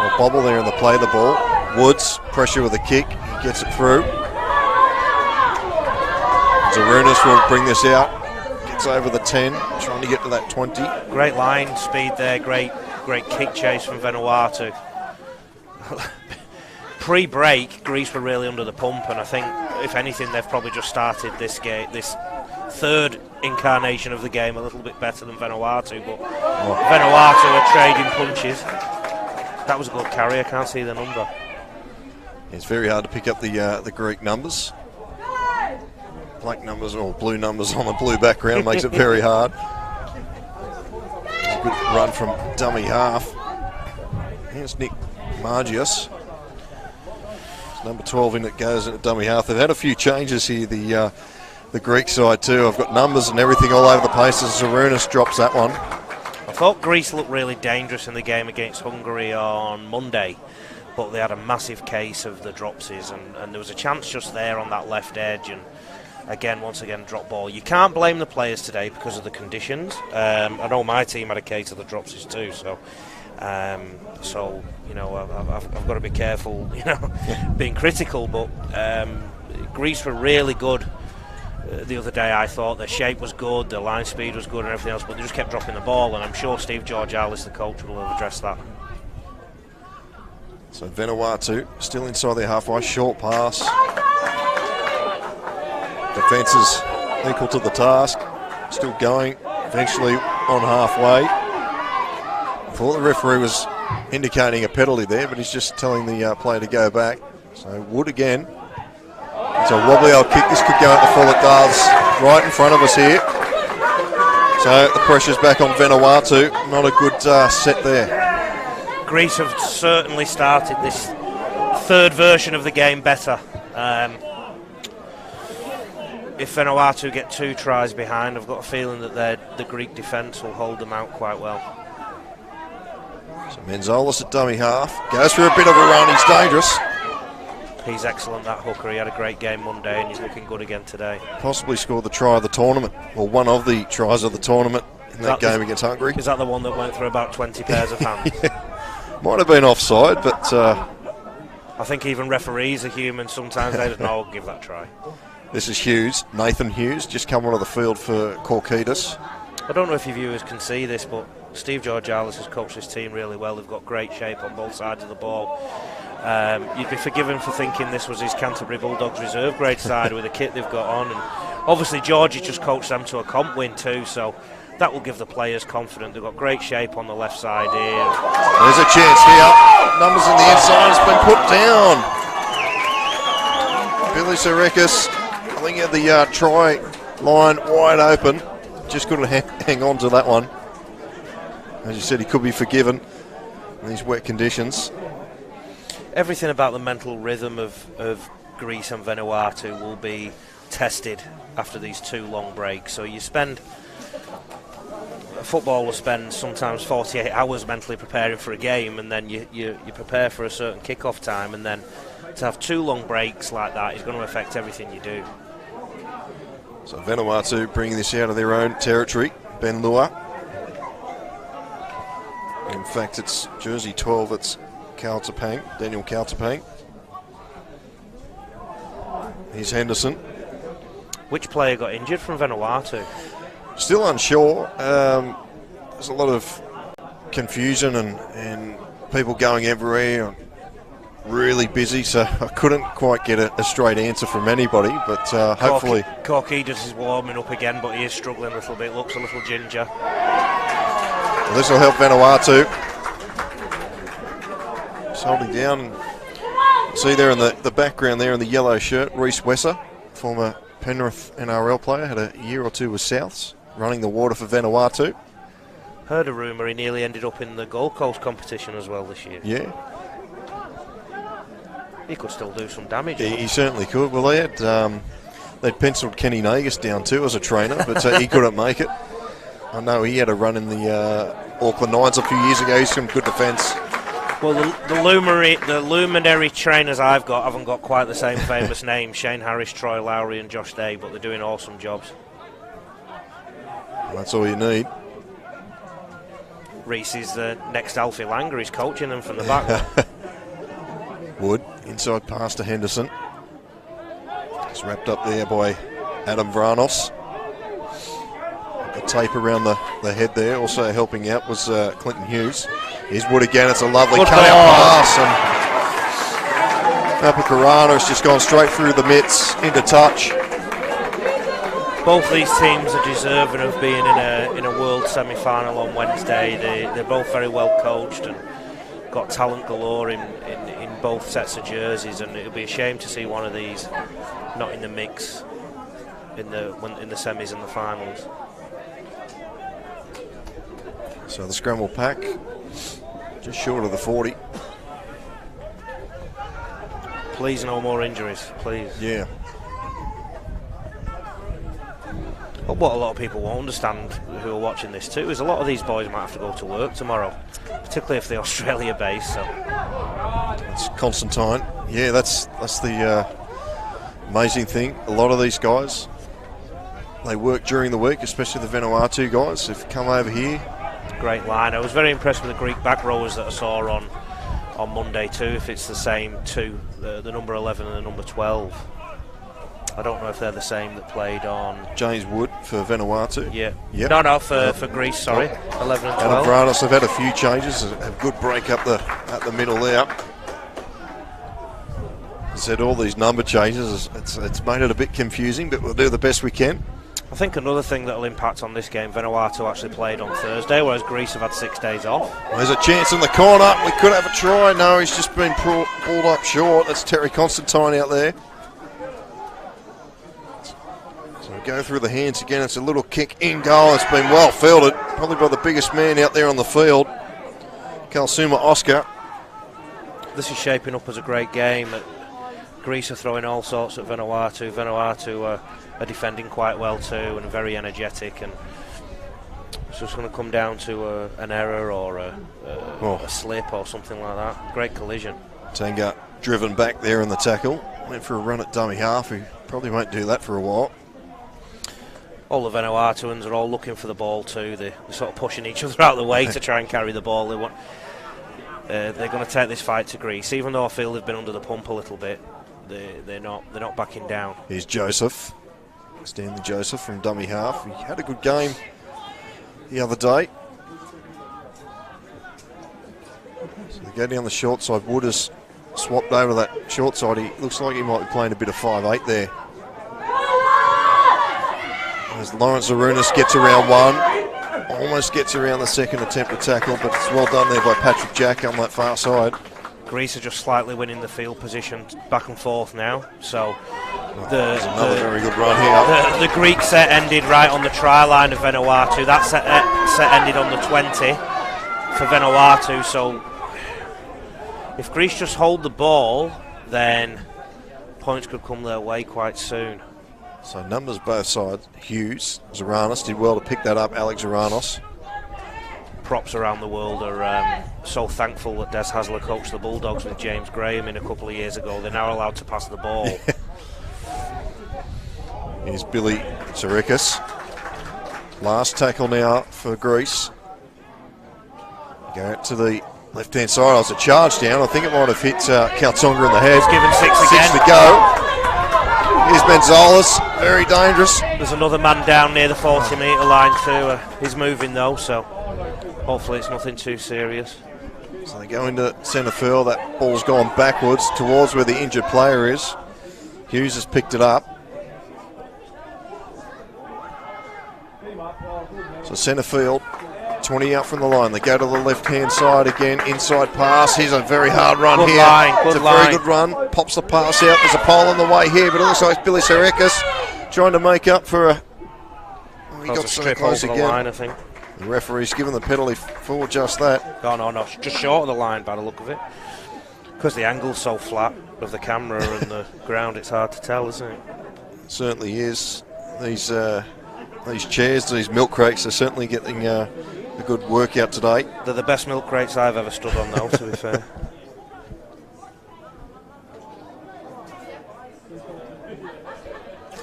a bobble there in the play of the ball. Woods, pressure with a kick, he gets it through. Zarunas will bring this out. Gets over the 10, trying to get to that 20. Great line speed there, great kick chase from Vanuatu. Pre-break, Greece were really under the pump, and I think, if anything, they've probably just started this third incarnation of the game a little bit better than Vanuatu, but Vanuatu are trading punches. That was a good carry, I can't see the number. It's very hard to pick up the Greek numbers. Black numbers or blue numbers on a blue background makes it very hard. A good run from dummy half. Here's Nick Margius. Number 12 in it goes into dummy half. They've had a few changes here, the Greek side too. I've got numbers and everything all over the place as Zarunas drops that one. I thought Greece looked really dangerous in the game against Hungary on Monday, but they had a massive case of the dropsies, and there was a chance just there on that left edge, and once again, drop ball. You can't blame the players today because of the conditions. I know my team had a case of the dropsies too, so you know, I've got to be careful, you know, being critical. But Greece were really good the other day. I thought their shape was good, their line speed was good, and everything else, but they just kept dropping the ball. And I'm sure Steve Georgalis, the coach, will have addressed that. So Vanuatu still inside their halfway, short pass. Defence is equal to the task, still going, eventually on halfway. I thought the referee was indicating a penalty there, but he's just telling the player to go back. So Wood again. It's a wobbly old kick. This could go out the full. It does, right in front of us here. So the pressure's back on Vanuatu. Not a good set there. Greece have certainly started this third version of the game better. If Vanuatu get 2 tries behind, I've got a feeling that the Greek defence will hold them out quite well. So Menzolis at dummy half. Goes for a bit of a run. He's dangerous. He's excellent, that hooker. He had a great game Monday and he's looking good again today. Possibly scored the try of the tournament, or one of the tries of the tournament in that game against Hungary. Is that the one that went through about 20 pairs of hands? Yeah. Might have been offside, but... I think even referees are human. Sometimes they just know, I'll give that try. This is Hughes, Nathan Hughes, just come onto the field for Korkitis. I don't know if you viewers can see this, but Steve Georgalis has coached this team really well. They've got great shape on both sides of the ball. You'd be forgiven for thinking this was his Canterbury Bulldogs reserve grade side with the kit they've got on. And obviously Georgie just coached them to a comp win too, so that will give the players confidence. They've got great shape on the left side here. There's a chance here. Numbers in the inside has been put down. Billy Sarekis, I think, had the try line wide open. Just couldn't hang on to that one. As you said, he could be forgiven in these wet conditions. Everything about the mental rhythm of Greece and Vanuatu will be tested after these 2 long breaks. So a football will spend sometimes 48 hours mentally preparing for a game, and then you prepare for a certain kick-off time, and then to have 2 long breaks like that is going to affect everything you do. So Vanuatu bringing this out of their own territory. Ben Lua. In fact, it's jersey 12, it's Daniel Kaltapang. Here's Henderson. Which player got injured from Vanuatu? Still unsure. There's a lot of confusion and people going everywhere. Really busy, so I couldn't quite get a straight answer from anybody, but hopefully... Korkitis is warming up again, but he is struggling a little bit, looks a little ginger. Well, this will help Vanuatu. He's holding down. See there in the background there in the yellow shirt, Reece Wesser, former Penrith NRL player, had a year or 2 with Souths, running the water for Vanuatu. Heard a rumour he nearly ended up in the Gold Coast competition as well this year. Yeah. He could still do some damage. He certainly could. Well, they'd penciled Kenny Nagus down too as a trainer, but he couldn't make it. I know he had a run in the Auckland Nines a few years ago. He's some good defence. Well, the luminary trainers I've got haven't got quite the same famous names. Shane Harris, Troy Lowry and Josh Day, but they're doing awesome jobs. Well, that's all you need. Reece is the next Alfie Langer. He's coaching them from the back. Wood, inside pass to Henderson. It's wrapped up there by Adam Vranos. The tape around the head there. Also helping out was Clinton Hughes. Here's Wood again. It's a lovely cut-out pass. And Apokarana has just gone straight through the mitts into touch. Both these teams are deserving of being in a world semi-final on Wednesday. They're both very well coached and got talent galore in both sets of jerseys, and it'll be a shame to see one of these not in the mix in the semis and the finals. So the scramble pack just short of the 40. Please, no more injuries, please. Yeah. But what a lot of people won't understand who are watching this too is a lot of these boys might have to go to work tomorrow, particularly if they're Australia based. So it's Constantine. Yeah, that's the amazing thing. A lot of these guys, they work during the week, especially the Vanuatu guys. They've come over here. Great line. I was very impressed with the Greek back rowers that I saw on Monday too. If it's the same two, the number 11 and the number 12. I don't know if they're the same that played on... James Wood for Vanuatu. Yeah. Yep. No, for Greece, sorry. 11 and 12. Adam Vranos have had a few changes. A good break up the middle there. I said all these number changes, it's made it a bit confusing, but we'll do the best we can. I think another thing that will impact on this game, Vanuatu actually played on Thursday, whereas Greece have had 6 days off. There's a chance in the corner. We could have a try. No, he's just been pulled up short. That's Terry Constantine out there. So we go through the hands again. It's a little kick in goal. It's been well fielded, probably by the biggest man out there on the field, Kalsuma Oscar. this is shaping up as a great game. Greece are throwing all sorts at Vanuatu. Vanuatu are defending quite well too and very energetic, and it's just going to come down to an error or a slip or something like that. Great collision. Tenga driven back there in the tackle. Went for a run at dummy half. He probably won't do that for a while. All the Vanuatuans are all looking for the ball too. They're sort of pushing each other out of the way to try and carry the ball. They're going to take this fight to Greece, even though I feel they've been under the pump a little bit. They're not backing down. Here's Joseph, Stanley Joseph from dummy half. He had a good game the other day. So they go down the short side. Wood has swapped over to that short side. He looks like he might be playing a bit of 5'8" there. As Lawrence Arunas gets around one, almost gets around the second attempt to tackle, but it's well done there by Patrick Jack on that far side. Greece are just slightly winning the field position back and forth now. So another very good run here. The Greek set ended right on the try line of Vanuatu. That set ended on the 20 for Vanuatu. So if Greece just hold the ball, then points could come their way quite soon. So numbers both sides. Hughes, Zaranos did well to pick that up. Alex Zaranos. Props around the world are so thankful that Des Hasler coached the Bulldogs with James Graham in a couple of years ago. They're now allowed to pass the ball. Here's Billy Tsarikis. Last tackle now for Greece. Go out to the left-hand side. I was a charge down. I think it might have hit Kaltonga in the head. He's given 6 again. 6 to go. Here's Benzalis, very dangerous. There's another man down near the 40-metre line too. He's moving though, so hopefully it's nothing too serious. So they go into centre field. That ball's gone backwards towards where the injured player is. Hughes has picked it up. So centre field, 20 out from the line. They go to the left-hand side again, inside pass. Here's a very hard run good here. Line, it's a very good run. Pops the pass out. There's a pole on the way here, but it looks like it's Billy Tsarikis trying to make up for a... Oh, he got so close again. The line, I think. The referee's given the penalty for just that. Oh, no, just short of the line by the look of it. Because the angle's so flat of the camera and the ground, it's hard to tell, isn't it? It certainly is. These chairs, these milk crates are certainly getting a good workout today. They're the best milk crates I've ever stood on, though, to be fair.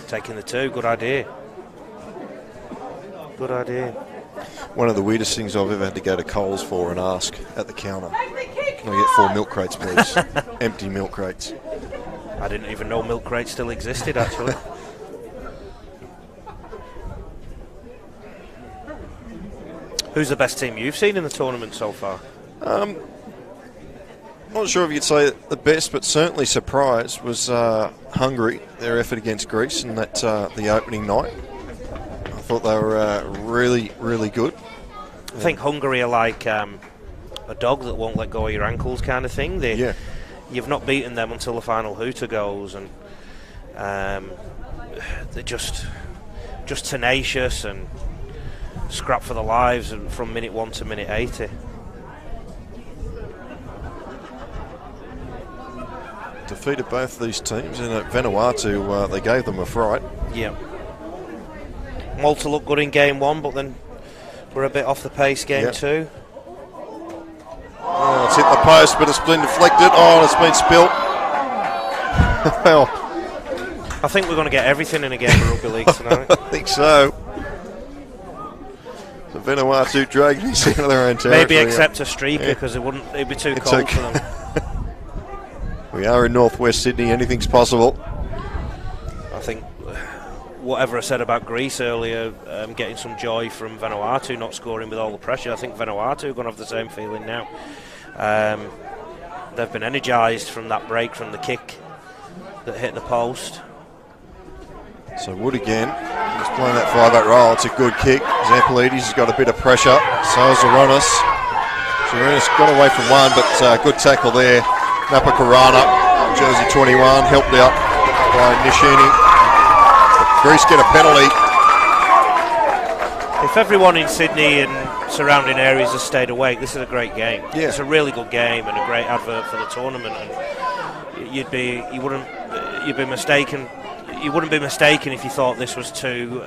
Taking the 2, good idea. Good idea. One of the weirdest things I've ever had to go to Coles for and ask at the counter, can I get 4 milk crates, please? Empty milk crates. I didn't even know milk crates still existed, actually. Who's the best team you've seen in the tournament so far? Not sure if you'd say the best, but certainly surprised was Hungary, their effort against Greece and that the opening night. I thought they were really, really good. I think Hungary are like a dog that won't let go of your ankles kind of thing. You've not beaten them until the final hooter goes, and they're just tenacious and scrap for their lives from minute 1 to minute 80. Defeated both these teams, and at Vanuatu they gave them a fright. Yeah. Malta looked good in game 1, but then we're a bit off the pace game 2. Oh, it's hit the post, but it's been deflected. Oh, and it's been spilt. Well, I think we're going to get everything in a game of rugby league tonight. I think so. So Vanuatu dragging us out of their own territory. Maybe except a streaker, because it'd be too cold for them. We are in northwest Sydney, anything's possible. I think whatever I said about Greece earlier, getting some joy from Vanuatu not scoring with all the pressure, I think Vanuatu are going to have the same feeling now. They've been energised from that break from the kick that hit the post. So Wood again, he's playing that 5-8 roll. It's a good kick. Zampelides has got a bit of pressure. So is Zaranos. Zaranos got away from one, but good tackle there. Napa Karana, jersey 21, helped out by Nishini. Greece get a penalty. If everyone in Sydney and surrounding areas have stayed awake. This is a great game. Yeah. It's a really good game and a great advert for the tournament. And you'd be mistaken. You wouldn't be mistaken if you thought this was two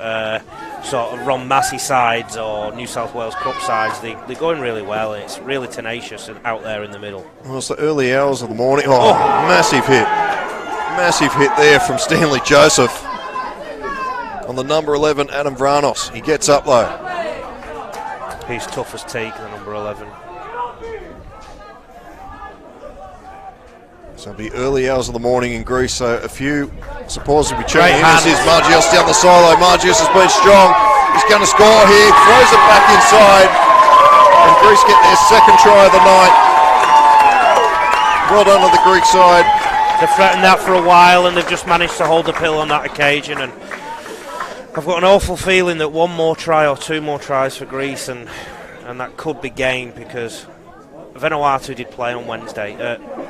sort of Ron Massey sides or New South Wales Cup sides. They're going really well, and it's really tenacious and out there in the middle. Well, it's the early hours of the morning. Oh, massive hit. Massive hit there from Stanley Joseph on the number 11, Adam Vranos. He gets up though. He's tough as teak, the number 11. So it'll be early hours of the morning in Greece, so a few supporters will be tuning in. This is Margios down the silo. Margios has been strong. He's going to score here. Throws it back inside. And Greece get their second try of the night. Well done to the Greek side. They've threatened that for a while, and they've just managed to hold the pill on that occasion. And I've got an awful feeling that one more try or two more tries for Greece, and that could be gained, because VANUATU did play on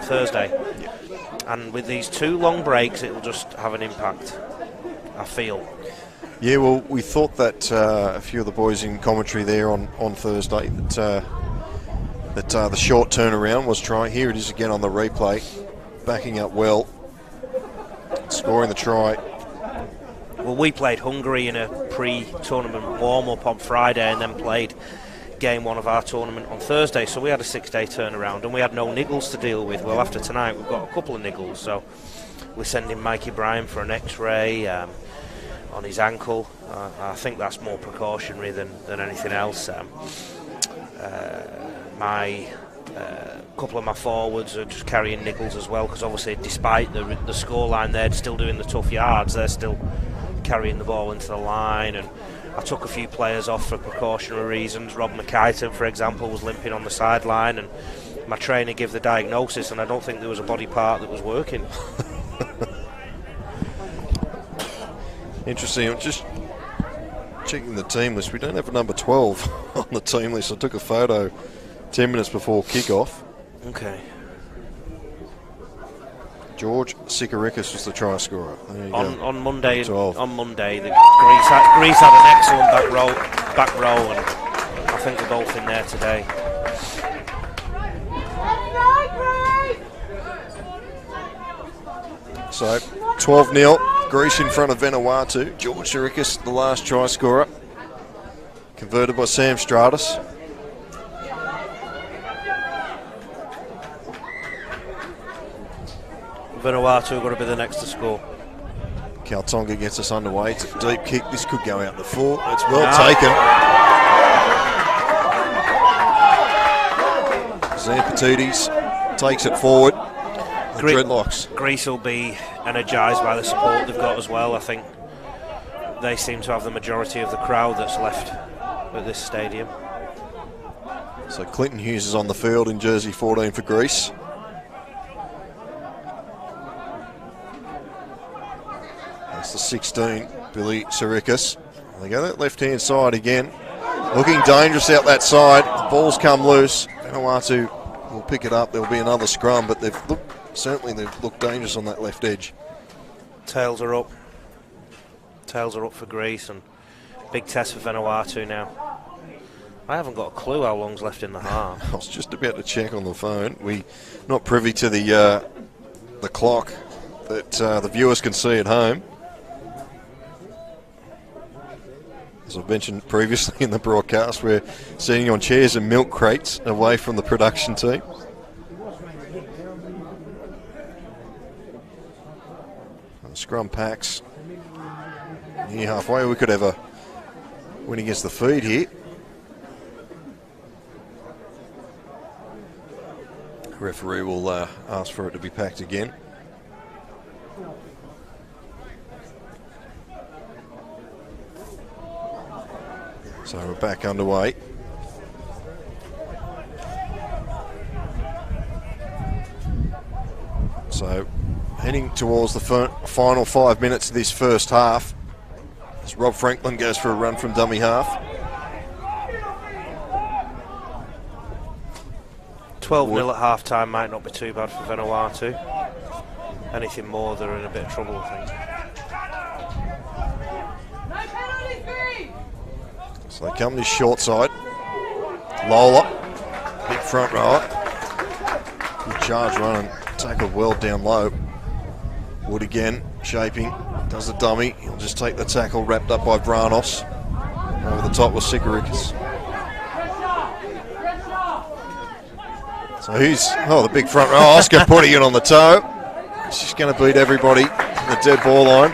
Thursday, and with these two long breaks, it will just have an impact, I feel. Yeah, well, we thought that a few of the boys in commentary there on Thursday that the short turnaround was trying. Here it is again on the replay, backing up well, scoring the try. Well, we played Hungary in a pre-tournament warm-up on Friday, and then played game one of our tournament on Thursday, so we had a 6-day turnaround, and we had no niggles to deal with. Well, after tonight we've got a couple of niggles, so we're sending Mikey Bryan for an x-ray on his ankle. I think that's more precautionary than anything else. Couple of my forwards are just carrying niggles as well, because obviously despite the scoreline, they're still doing the tough yards, they're still carrying the ball into the line. And I took a few players off for precautionary reasons. Rob McKighton, for example, was limping on the sideline, and my trainer gave the diagnosis, and I don't think there was a body part that was working. Interesting. I'm just checking the team list. We don't have a number 12 on the team list. I took a photo 10 minutes before kickoff. Okay. George Sikarikis was the try scorer. On Monday, the Greece had an excellent back row, and I think they're both in there today. So 12-0, Greece in front of Vanuatu. George Sikarikis, the last try scorer, converted by Sam Stratus. Vanuatu got to be the next to score. Kaltonga gets us underway. It's a deep kick. This could go out the full. It's well taken. Zampatidis takes it forward. The dreadlocks. Greece will be energised by the support they've got as well. I think they seem to have the majority of the crowd that's left at this stadium. So Clinton Hughes is on the field in jersey 14 for Greece. That's the 16, Billy Sarikis. They go that left-hand side again. Looking dangerous out that side. The ball's come loose. Vanuatu will pick it up. There'll be another scrum, but they've looked dangerous on that left edge. Tails are up. Tails are up for Greece, and big test for Vanuatu now. I haven't got a clue how long's left in the half. I was just about to check on the phone. We're not privy to the clock that the viewers can see at home. As I've mentioned previously in the broadcast, we're sitting on chairs and milk crates away from the production team. And scrum packs near halfway. We could have a win against the feed here. Referee will ask for it to be packed again. So we're back underway. So heading towards the final 5 minutes of this first half, as Rob Franklin goes for a run from dummy half. 12-0 at half-time might not be too bad for Vanuatu. Anything more, they're in a bit of trouble, I think. So they come this short side. Lola, big front rower. Good charge run and tackled well down low. Wood again, shaping, does the dummy. He'll just take the tackle, wrapped up by Vranos. Over the top was Sikorikas. So he's, the big front row, Oscar putting it on the toe. He's just going to beat everybody to the dead ball line.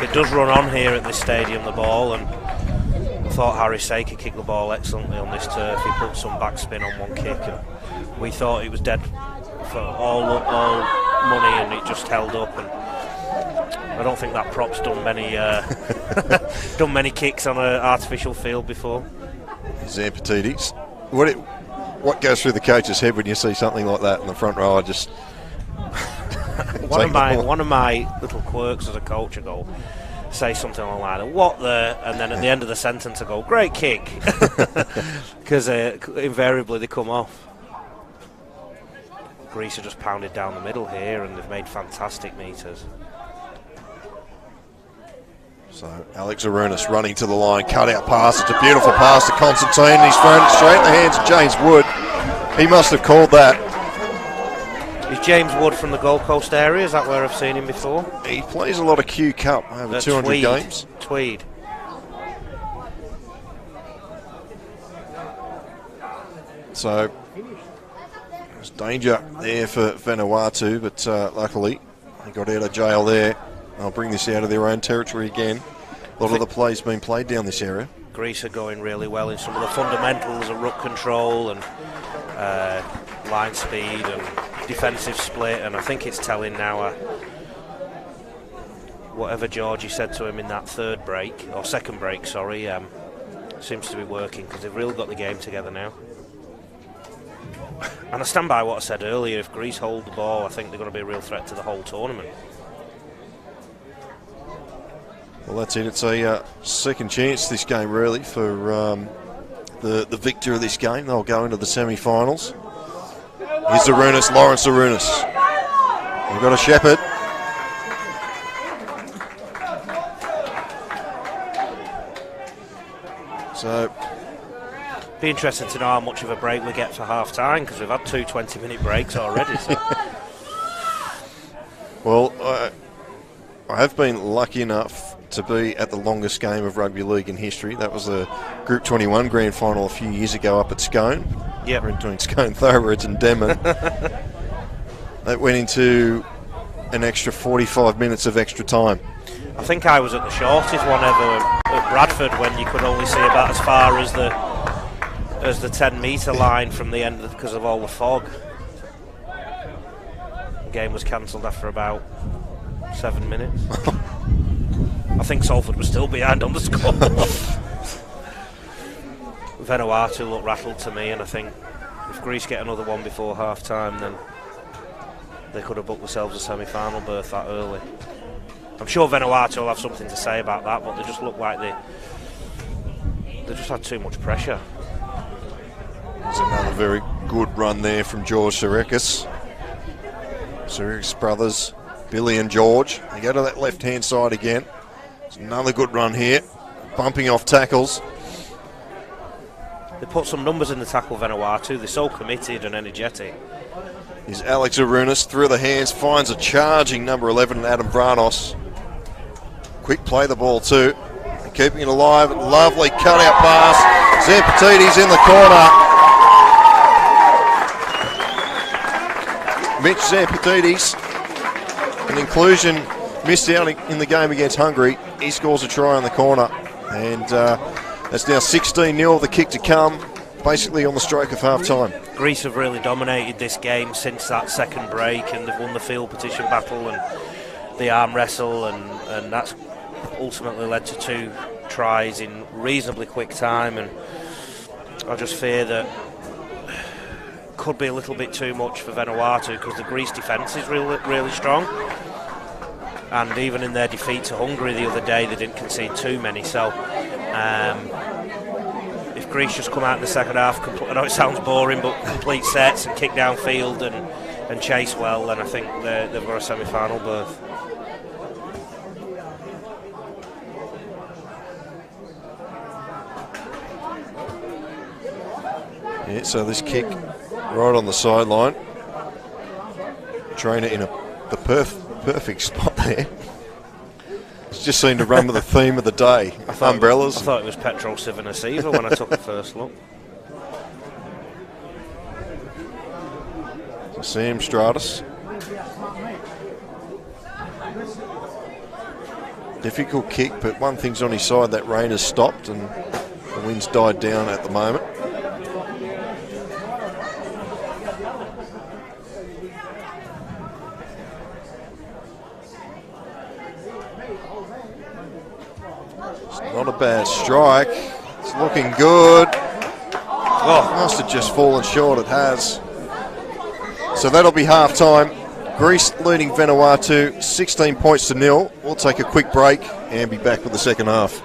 It does run on here at this stadium, the ball, and I thought Harry Saker kicked the ball excellently on this turf. He put some backspin on one kick, and we thought it was dead for all money, and it just held up. And I don't think that prop's done many done many kicks on an artificial field before. Zampatidis. What goes through the coach's head when you see something like that in the front row? One of my little quirks as a coach, I go say something like that, what the, and then at the end of the sentence I go, great kick, because invariably they come off. Greece are just pounded down the middle here, and they've made fantastic meters. So Alex Arunas running to the line, cut out pass. It's a beautiful pass to Constantine. He's thrown it straight in the hands of James Wood. He must have called that. Is James Wood from the Gold Coast area? Is that where I've seen him before? He plays a lot of Q Cup, over 200 games. Tweed. So there's danger there for Vanuatu, but luckily he got out of jail there. I'll bring this out of their own territory again. A lot of the plays being played down this area. Greece are going really well in some of the fundamentals of ruck control and line speed and defensive split, and I think it's telling now whatever Georgie said to him in that second break, seems to be working, because they've really got the game together now. And I stand by what I said earlier, if Greece hold the ball, I think they're going to be a real threat to the whole tournament. Well, that's it. It's a second chance this game, really, for the victor of this game. They'll go into the semi-finals. Here's Arunas, Lawrence Arunas. We've got a Shepherd. So, be interesting to know how much of a break we get for half-time, because we've had 2 20-minute breaks already. So. Well, I have been lucky enough to be at the longest game of rugby league in history. That was the Group 21 grand final a few years ago up at Scone. Yep. We're doing Scone Thoroughbreds and Denman. That went into an extra 45 minutes of extra time. I think I was at the shortest one ever at Bradford, when you could only see about as far as the 10-metre line from the end because of all the fog. The game was cancelled after about 7 minutes. I think Salford was still behind on the score. Vanuatu looked rattled to me, and I think if Greece get another one before half-time, then they could have booked themselves a semi-final berth that early. I'm sure Vanuatu will have something to say about that, but they just look like they just had too much pressure. There's another very good run there from George Sarekis. Sarekis brothers, Billy and George. They go to that left-hand side again. There's another good run here, bumping off tackles. They put some numbers in the tackle, Vanuatu. They're so committed and energetic. Is Alex Arunas through the hands, finds a charging number 11, Adam Vranos. Quick play the ball too, and keeping it alive. Lovely cut-out pass. Zampatidis in the corner. Mitch Zampatidis, an inclusion, missed out in the game against Hungary. He scores a try on the corner, and that's now 16-0, the kick to come, basically on the stroke of half-time. Greece have really dominated this game since that second break, and they've won the field petition battle and the arm wrestle, and that's ultimately led to 2 tries in reasonably quick time, and I just fear that could be a little bit too much for Vanuatu, because the Greece defence is really, really strong, and even in their defeat to Hungary the other day they didn't concede too many, so if Greece just come out in the second half, I know it sounds boring, but complete sets and kick downfield and chase well, then I think they've got a semi-final berth. Yeah, so this kick right on the sideline. Trainer in the perfect spot there. It's just seemed to run with the theme of the day. Umbrellas. I thought it was Petro Civanasiva when I took the first look. So Sam Stratus. Difficult kick, but one thing's on his side, that rain has stopped and the wind's died down at the moment. It's not a bad strike. It's looking good. Oh, must have just fallen short. It has. So that'll be half time. Greece leading Vanuatu 16 points to 0. We'll take a quick break and be back with the second half.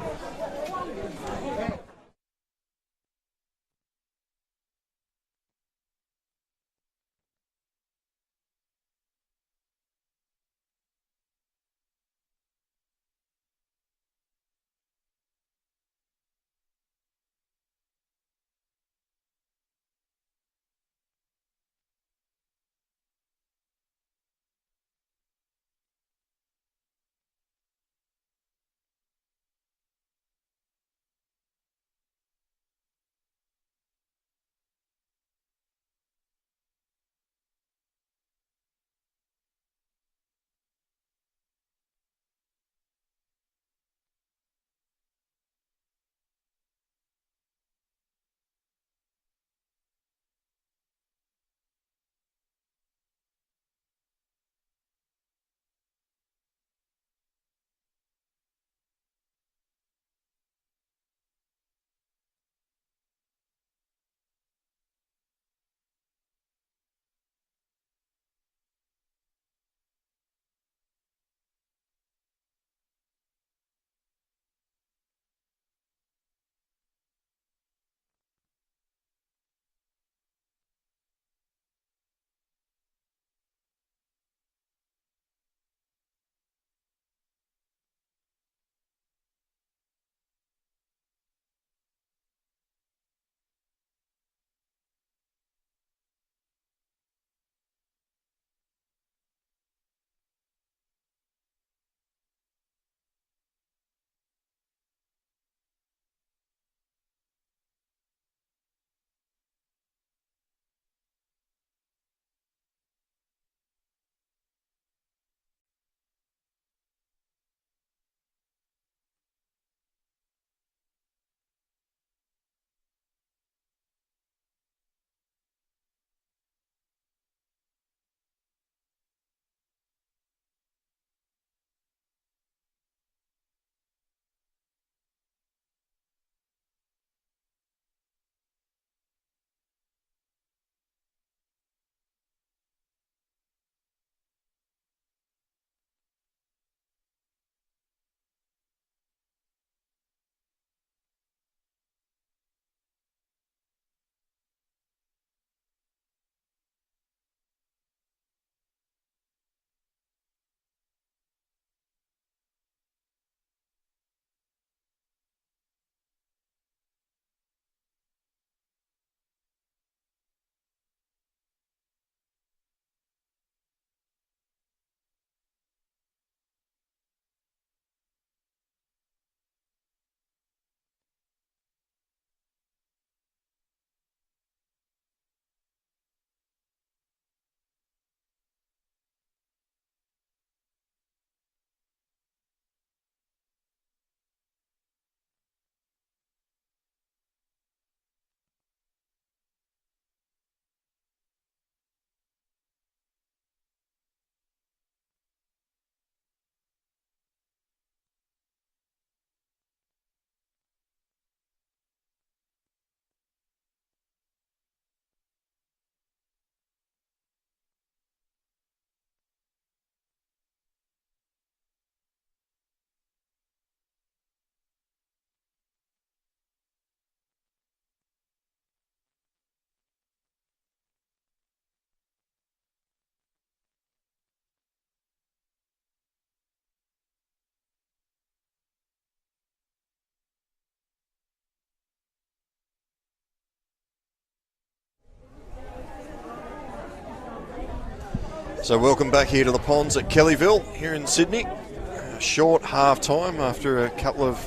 So welcome back here to the Ponds at Kellyville here in Sydney. Short half time after a couple of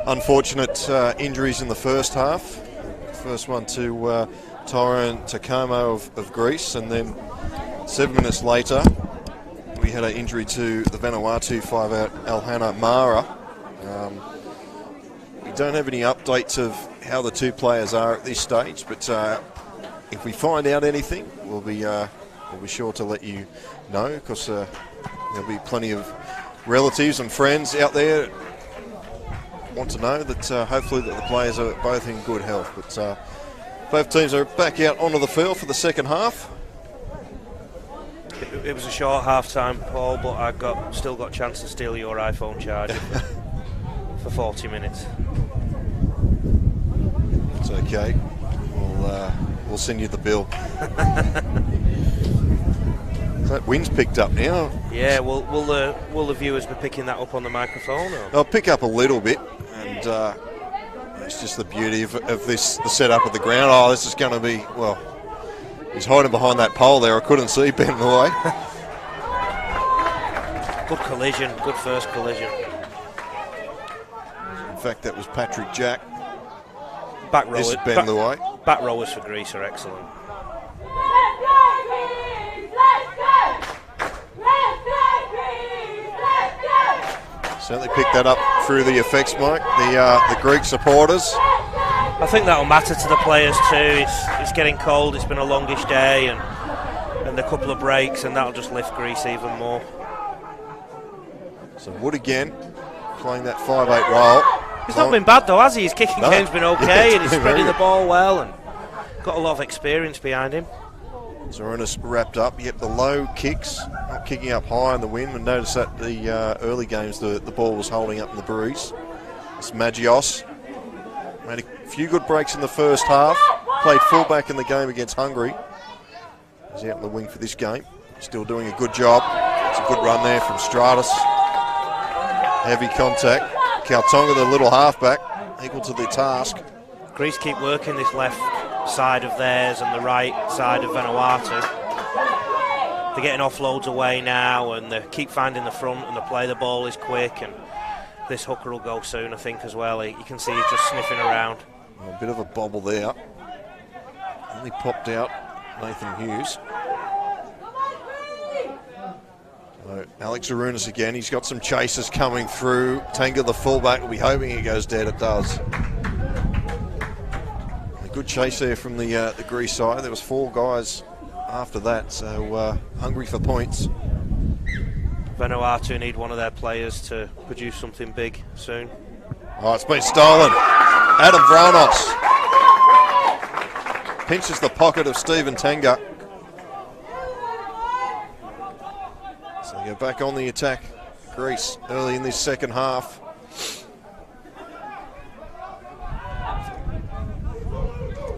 unfortunate injuries in the first half. First one to Tyrone Takomo of Greece, and then 7 minutes later we had an injury to the Vanuatu 5-out Alhana Mara. We don't have any updates of how the two players are at this stage, but if we find out anything, we'll be sure to let you know, because there'll be plenty of relatives and friends out there want to know that hopefully that the players are both in good health. But both teams are back out onto the field for the second half. It was a short half-time, Paul, but I still got a chance to steal your iPhone charger for 40 minutes. It's okay. We'll send you the bill. That wind's picked up now. Yeah, will the viewers be picking that up on the microphone? Or? They'll pick up a little bit, and it's just the beauty of the setup of the ground. Oh, this is going to be, well, he's hiding behind that pole there. I couldn't see Ben away. Good collision, good first collision. In fact, that was Patrick Jack. Back rowers, this is Ben Luai. Back rowers for Greece are excellent. Certainly picked that up through the effects mic, the Greek supporters. I think that'll matter to the players too. It's getting cold, it's been a longish day, and a couple of breaks, and that'll just lift Greece even more. So Wood again, playing that 5-8 role. He's not been bad though, has he? His kicking game's been okay, yeah, and he's spreading the ball well, and got a lot of experience behind him. Zorunas wrapped up, yet the low kicks, not kicking up high in the wind, and notice that the early games the ball was holding up in the breeze. It's Magios. Made a few good breaks in the first half, played fullback in the game against Hungary. He's out in the wing for this game, still doing a good job. It's a good run there from Stratus. Heavy contact. Kaltonga, the little halfback, equal to the task. Greece keep working this left side of theirs and the right side of Vanuatu. They're getting offloads away now, and they keep finding the front, and the ball is quick, and this hooker will go soon, I think, as well. You can see he's just sniffing around. A bit of a bobble there. Only popped out Nathan Hughes. So Alex Zorunas again, he's got some chasers coming through. Tenga, the fullback, will be hoping it goes dead. It does. A good chase there from the Greece side. There was 4 guys after that, so hungry for points. Vanuatu need one of their players to produce something big soon. Oh, it's been stolen. Adam Vranos pinches the pocket of Stephen Tenga. So they go back on the attack. Greece early in this second half.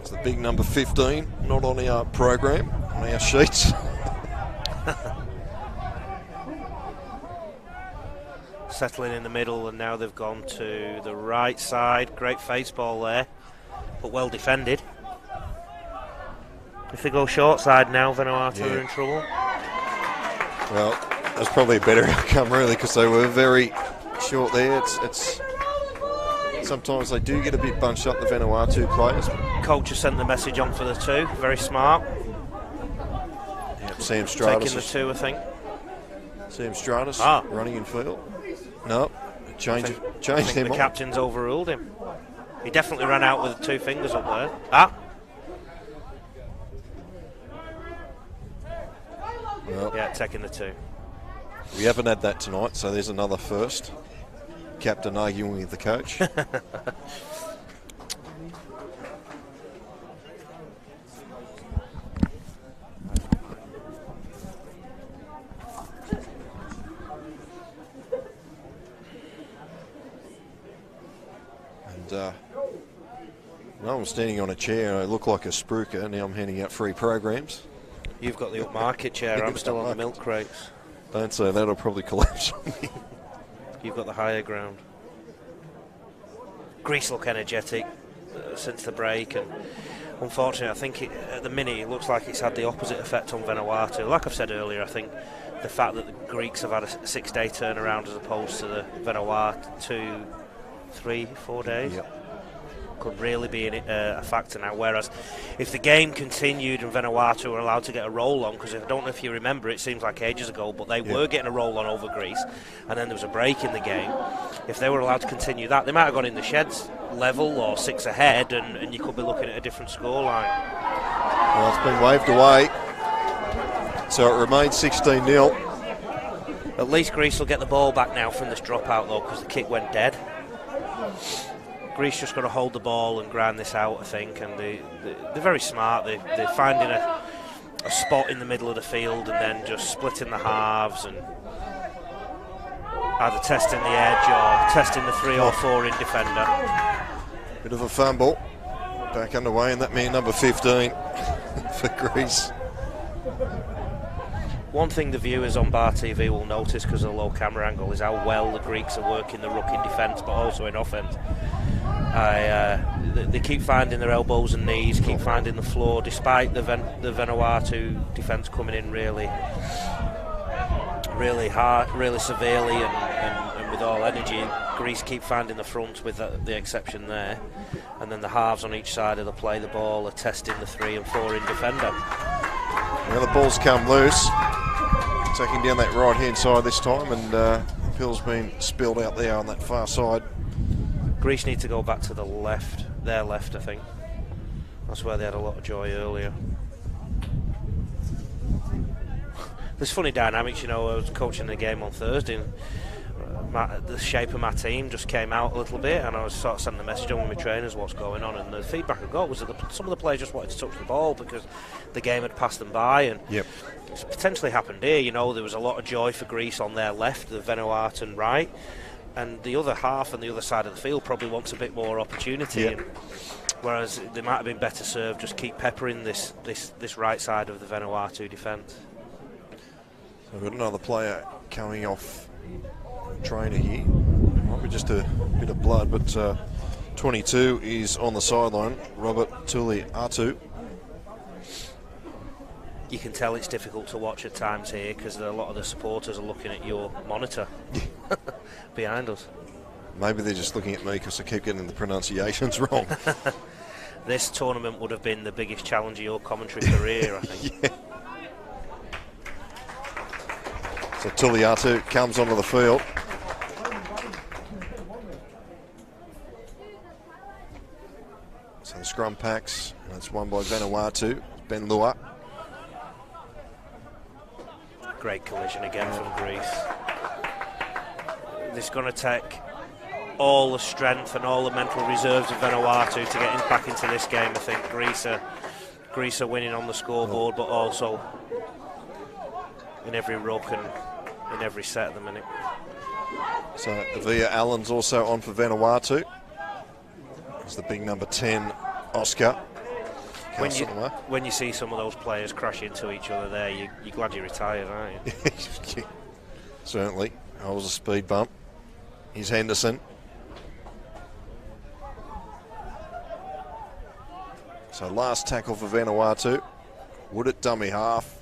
It's the big number 15, not on our program, on our sheets. Settling in the middle, and now they've gone to the right side. Great face ball there, but well defended. If they go short side now, Vanuatu are in trouble. Well, that's probably a better outcome, really, because they were very short there. It's sometimes they do get a bit bunched up, the Vanuatu players. Coach has sent the message on for the 2. Very smart. Yep, Sam Stratus. Taking the 2, I think. Sam Stratus running in field. No, change him The captain's overruled him. He definitely ran out with 2 fingers up there. Well, yeah, taking the 2. We haven't had that tonight, so there's another first. Captain arguing with the coach. No, I'm standing on a chair. I look like a spruiker. Now I'm handing out free programs. You've got the upmarket chair. I'm still on the milk crates. Don't say that. I'll probably collapse on me. You've got the higher ground. Greece look energetic since the break, and unfortunately, I think at the minute it looks like it's had the opposite effect on Vanuatu. Like I've said earlier, I think the fact that the Greeks have had a 6-day turnaround as opposed to the Vanuatu 3-4 days could really be a factor now. Whereas if the game continued and Vanuatu were allowed to get a roll on, because I don't know if you remember, it seems like ages ago, but they were getting a roll on over Greece, and then there was a break in the game. If they were allowed to continue that, they might have gone in the sheds level or 6 ahead, and you could be looking at a different scoreline. Well, it's been waved away, so it remains 16-0. At least Greece will get the ball back now from this dropout, though, because the kick went dead. Greece just got to hold the ball and grind this out, I think, and they're very smart. They're finding a spot in the middle of the field and then just splitting the halves and either testing the edge or testing the 3 or 4 in defender. Bit of a fumble. Back underway, and that means number 15 for Greece. One thing the viewers on Bar TV will notice, because of the low camera angle, is how well the Greeks are working the ruck in defence, but also in offence. They keep finding their elbows and knees, keep finding the floor, despite the Vanuatu defence coming in really hard, really severely, and with all energy. Greece keep finding the front, with the exception there, and then the halves on each side of the play the ball are testing the 3 and 4 in defender. Now the ball's come loose, taking down that right hand side this time, and the pill's been spilled out there on that far side. Greece need to go back to the left, their left, I think. That's where they had a lot of joy earlier. There's funny dynamics, you know. I was coaching the game on Thursday, and the shape of my team just came out a little bit, and I was sort of sending a message on with my trainers what's going on, and the feedback I got was that some of the players just wanted to touch the ball because the game had passed them by, and it's potentially happened here. You know, there was a lot of joy for Greece on their left, the Vanuatu right, and the other half and the other side of the field probably wants a bit more opportunity. And whereas they might have been better served just keep peppering this right side of the Vanuatu defence. So we've got another player coming off trainer here. Might be just a bit of blood, but 22 is on the sideline, Robert Tuliatu. You can tell it's difficult to watch at times here because a lot of the supporters are looking at your monitor behind us. Maybe they're just looking at me because I keep getting the pronunciations wrong. This tournament would have been the biggest challenge of your commentary career, I think. So Tuliatu comes onto the field. So the scrum packs, and it's won by Vanuatu, Ben Lua. Great collision again from Greece. This is going to take all the strength and all the mental reserves of Vanuatu to get back into this game. I think Greece are winning on the scoreboard, but also in every ruck and in every set at the minute. So Avia Allen's also on for Vanuatu. There's the big number 10, Oscar. When you see some of those players crash into each other there, you're glad you're retired, aren't you? Certainly. That was a speed bump. Here's Henderson. So last tackle for Vanuatu. Wood at dummy half.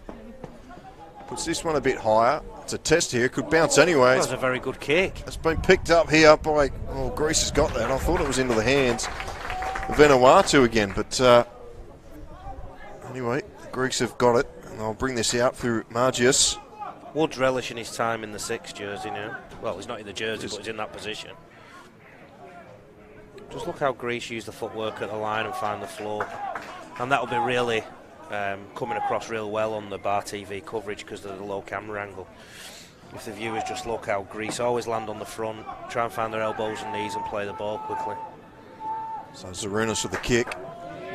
Puts this one a bit higher. It's a test here. Could bounce anyway. That was a very good kick. It's been picked up here by... Well, Greece has got that. I thought it was into the hands of Vanuatu again, but... Anyway, the Greeks have got it, and I'll bring this out through Margius. Wood's relishing his time in the 6 jersey now. Well, he's not in the jersey, but he's in that position. Just look how Greece use the footwork at the line and find the floor. And that'll be really coming across real well on the Bar TV coverage because of the low camera angle. If the viewers just look how Greece always land on the front, try and find their elbows and knees and play the ball quickly. So Zarunas with the kick.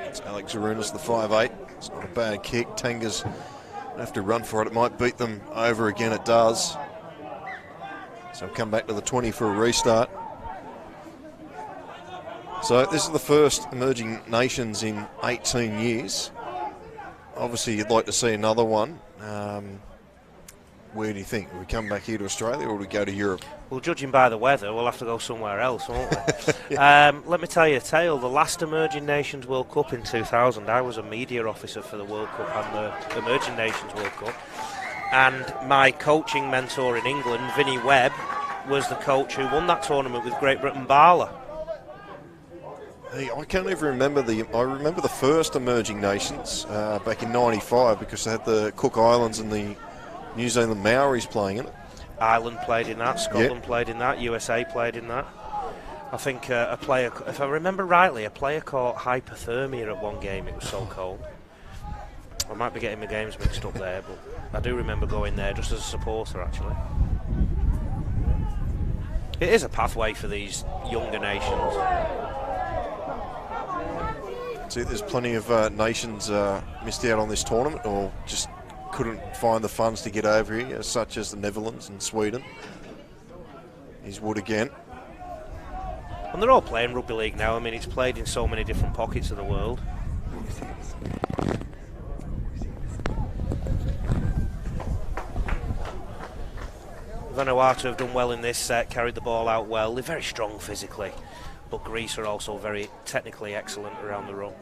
It's Alex Zarunas, the 5'8". It's not a bad kick. Tangas have to run for it. It might beat them over again. It does. So come back to the 20 for a restart. So this is the first emerging nations in 18 years. Obviously, you'd like to see another one. where do you think? Will we come back here to Australia or will we go to Europe? Well, judging by the weather, we'll have to go somewhere else, won't we? Let me tell you a tale. The last Emerging Nations World Cup in 2000, I was a media officer for the World Cup and the Emerging Nations World Cup. And my coaching mentor in England, Vinnie Webb, was the coach who won that tournament with Great Britain Barla. Hey, I can't even remember I remember the first Emerging Nations back in '95 because they had the Cook Islands and the New Zealand Maoris playing in it. Ireland played in that, Scotland played in that, USA played in that. I think a player, if I remember rightly, a player caught hypothermia at one game. It was so cold. I might be getting my games mixed up there, but I do remember going there just as a supporter, actually. It is a pathway for these younger nations. See, there's plenty of nations missed out on this tournament or just couldn't find the funds to get over here, such as the Netherlands and Sweden. Here's Wood again. And they're all playing rugby league now. I mean, it's played in so many different pockets of the world. Vanuatu have done well in this set, carried the ball out well. They're very strong physically, but Greece are also very technically excellent around the run.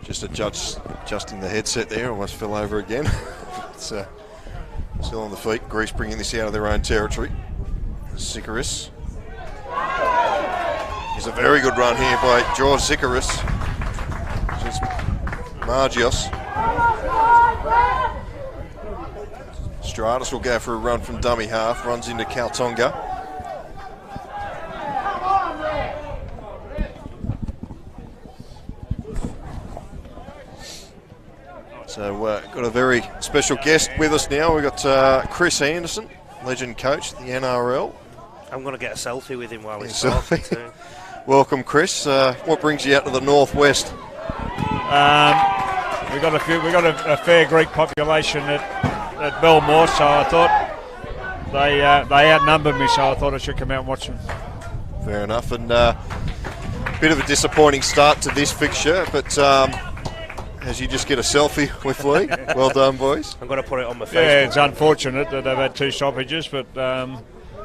Just adjusting the headset there, almost fell over again. It's still on the feet. Greece bringing this out of their own territory. Zikaris. Here's a very good run here by George Zikaris. Just Margios. Stratus will go for a run from dummy half, runs into Kaltonga. So got a very special guest with us now. We've got Chris Anderson, legend coach of the NRL. I'm going to get a selfie with him while he's talking too. Welcome, Chris. What brings you out to the northwest? We got a fair Greek population at Belmore, so I thought they outnumbered me, so I thought I should come out and watch them. Fair enough, and bit of a disappointing start to this fixture, but as you just get a selfie with Lee, well done, boys. I'm going to put it on my Facebook. Yeah, it's unfortunate that they've had 2 stoppages, but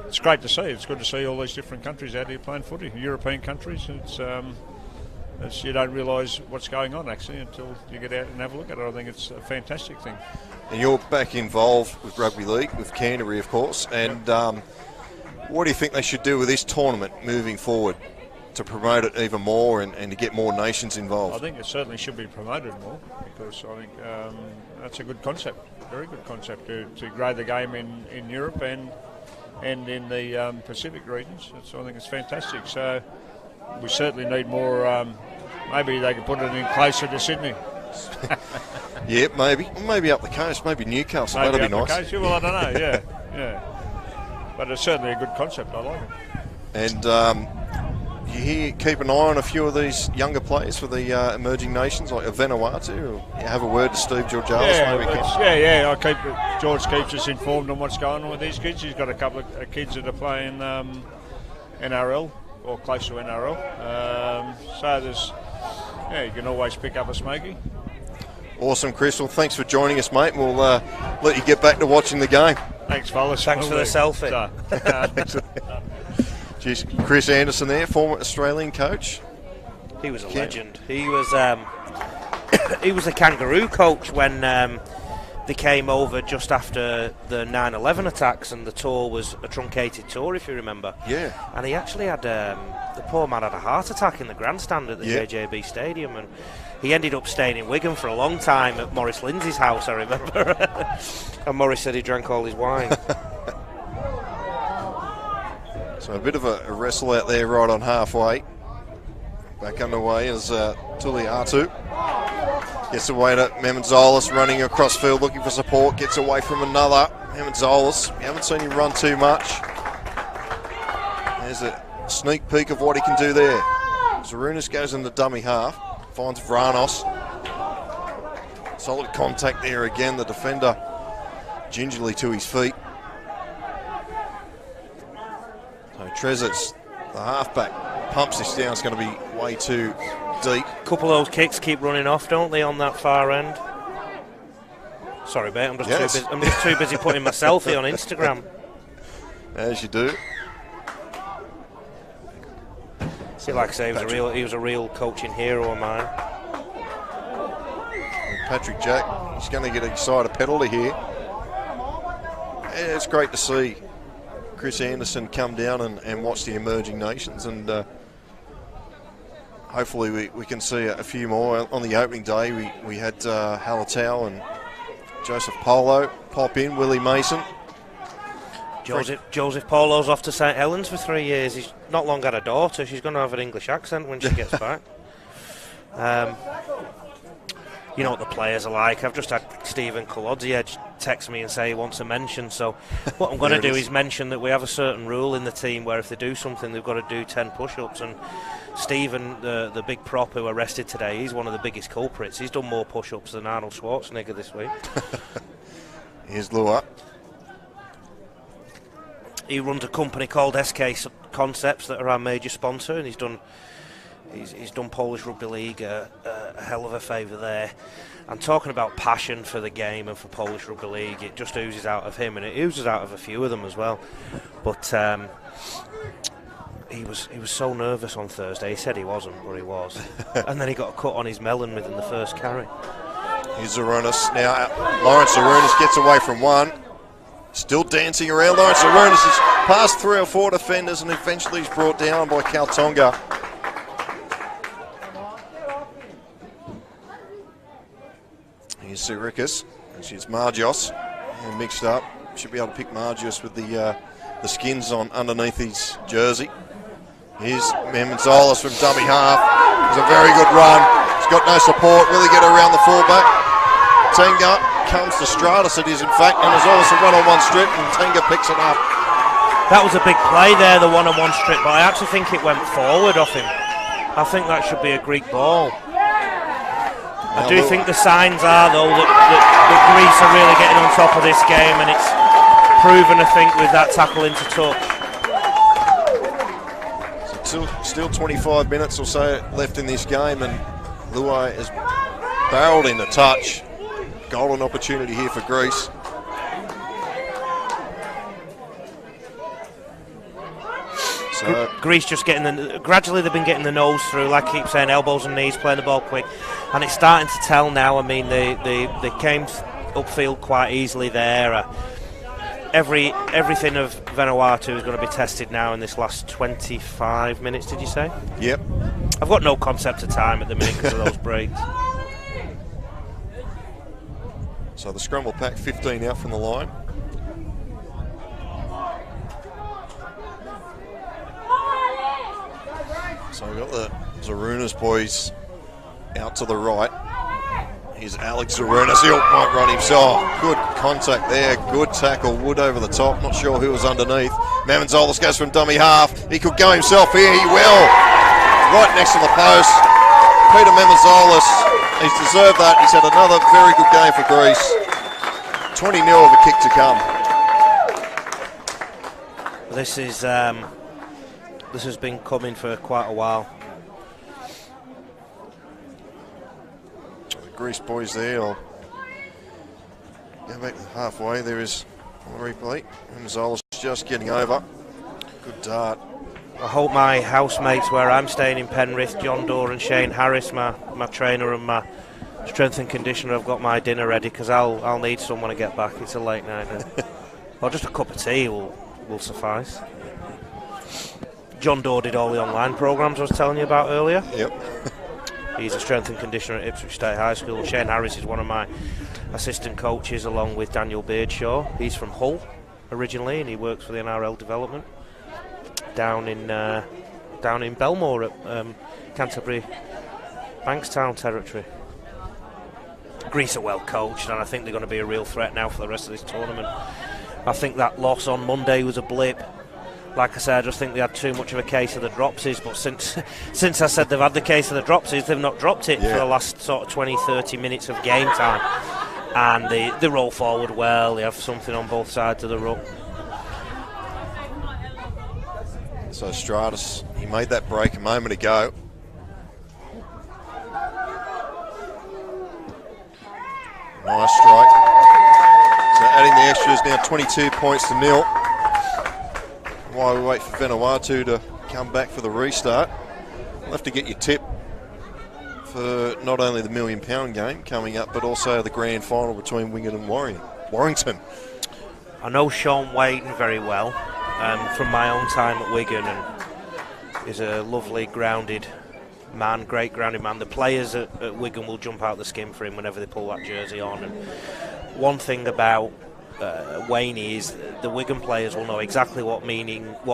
it's great to see. It's good to see all these different countries out here playing footy, European countries. It's you don't realise what's going on actually until you get out and have a look at it. I think it's a fantastic thing. And you're back involved with Rugby League, with Canterbury, of course. And what do you think they should do with this tournament moving forward to promote it even more and to get more nations involved? I think it certainly should be promoted more because I think that's a good concept, very good concept to grow the game in Europe and in the Pacific regions. So I think it's fantastic. So we certainly need more. Maybe they could put it in closer to Sydney. Yeah, maybe up the coast, maybe Newcastle. Maybe that'd be up the nice. coast. Well, I don't know. Yeah. But it's certainly a good concept. I like it. And you keep an eye on a few of these younger players for the emerging nations, like Vanuatu. Have a word to Steve Georgialis. George keeps us informed on what's going on with these kids. He's got a couple of kids that are playing NRL or close to NRL. So there's, you can always pick up a smoky. Awesome, Chris. Well, thanks for joining us, mate. We'll let you get back to watching the game. Thanks, fellas. Thanks for the selfie. Jeez, Chris Anderson there, former Australian coach. He was a legend. He was he was a Kangaroo coach when they came over just after the 9/11 attacks, and the tour was a truncated tour, if you remember. Yeah. And he actually had the poor man had a heart attack in the grandstand at the JJB Stadium, and he ended up staying in Wigan for a long time at Maurice Lindsay's house, I remember. And Maurice said he drank all his wine. So a bit of a wrestle out there right on halfway. Back underway as Tuliatu gets away to Memenzolis, running across field looking for support, gets away from another. Memenzolis, you haven't seen him run too much. There's a sneak peek of what he can do there. Zarunas goes in the dummy half, finds Vranos. Solid contact there again, the defender gingerly to his feet. So Trezors, the halfback, pumps this down. It's going to be way too deep. A couple of those kicks keep running off, don't they, on that far end? Sorry, mate. I'm just too busy putting my selfie on Instagram. As you do. See, like I say, he was a real coaching hero of mine. And Patrick Jack, he's going to get excited penalty here. Yeah, it's great to see Chris Anderson come down and watch the emerging nations, and hopefully we can see a few more. On the opening day, we had Halatau and Joseph Polo pop in, Willie Mason. Joseph Polo's off to St Helens for 3 years. He's not long had a daughter. She's going to have an English accent when she gets back. You know what the players are like. I've just had Stephen Kolodziej text me and say he wants a mention. So what I'm going to do is mention that we have a certain rule in the team where if they do something, they've got to do 10 push-ups. And Stephen, the big prop who arrested today, he's one of the biggest culprits. He's done more push-ups than Arnold Schwarzenegger this week. Here's Lua. He runs a company called SK Concepts that are our major sponsor, and he's done Polish Rugby League a hell of a favour there. And talking about passion for the game and for Polish Rugby League, it just oozes out of him, and it oozes out of a few of them as well. But he was so nervous on Thursday. He said he wasn't, but he was. And then he got a cut on his melon within the first carry. Here's Zarunas. Now Lawrence Zarunas gets away from one. Still dancing around. Lawrence Zarunas has passed 3 or 4 defenders and eventually he's brought down by Kaltonga. Here's Sirikas, and she's Margios, mixed up. Should be able to pick Margios with the skins on underneath his jersey. Here's Memenzolis from dummy half. It's a very good run. He's got no support. Will he get around the fullback? Tenga comes to Stratus, it is in fact, and there's always a one-on-one strip, and Tenga picks it up. That was a big play there, the one-on-one strip, but I actually think it went forward off him. I think that should be a Greek ball. I do think the signs are, though, that Greece are really getting on top of this game, and it's proven, I think, with that tackle into touch. So still 25 minutes or so left in this game, and Luai is barreled into touch. Golden opportunity here for Greece. So Greece just gradually they've been getting the nose through, like I keep saying, elbows and knees, playing the ball quick, and it's starting to tell now. I mean, they came upfield quite easily there. Everything of Vanuatu is going to be tested now in this last 25 minutes, did you say? Yep. I've got no concept of time at the minute because of those breaks. So the scrum will pack 15 out from the line. So we've got the Zarunas boys out to the right. Here's Alex Zarunas. He might run himself. Good contact there. Good tackle. Wood over the top. Not sure who was underneath. Memenzolis goes from dummy half. He could go himself here. He will. Right next to the post. Peter Memenzolis. He's deserved that. He's had another very good game for Greece. 20-0 of a kick to come. This has been coming for quite a while. The Greece boys there. I'll go back to halfway. There is a replay. Memenzolis just getting over. Good dart. I hope my housemates where I'm staying in Penrith, John Dorr and Shane Harris, my trainer and my strength and conditioner, have got my dinner ready because I'll need someone to get back. It's a late night now. Well, just a cup of tea will suffice. John Dorr did all the online programs I was telling you about earlier. Yep. He's a strength and conditioner at Ipswich State High School. Shane Harris is one of my assistant coaches along with Daniel Beardshaw. He's from Hull originally and he works for the NRL development down in Belmore at Canterbury Bankstown territory. Greece are well coached and I think they're going to be a real threat now for the rest of this tournament. I think that loss on Monday was a blip. Like I said, I just think they had too much of a case of the dropsies, but since I said they've had the case of the dropsies, they've not dropped it for the last sort of 20-30 minutes of game time. And they roll forward well, they have something on both sides of the ruck. So Stratus, he made that break a moment ago. Nice strike. So adding the extras, now 22 points to 0. While we wait for Vanuatu to come back for the restart, we'll have to get your tip for not only the £1 million game coming up, but also the grand final between Wigan and Warrington. I know Sean Wayne very well from my own time at Wigan, and he's a lovely, grounded man, great grounded man. The players at Wigan will jump out the skin for him whenever they pull that jersey on. And one thing about Wayne is the Wigan players will know exactly what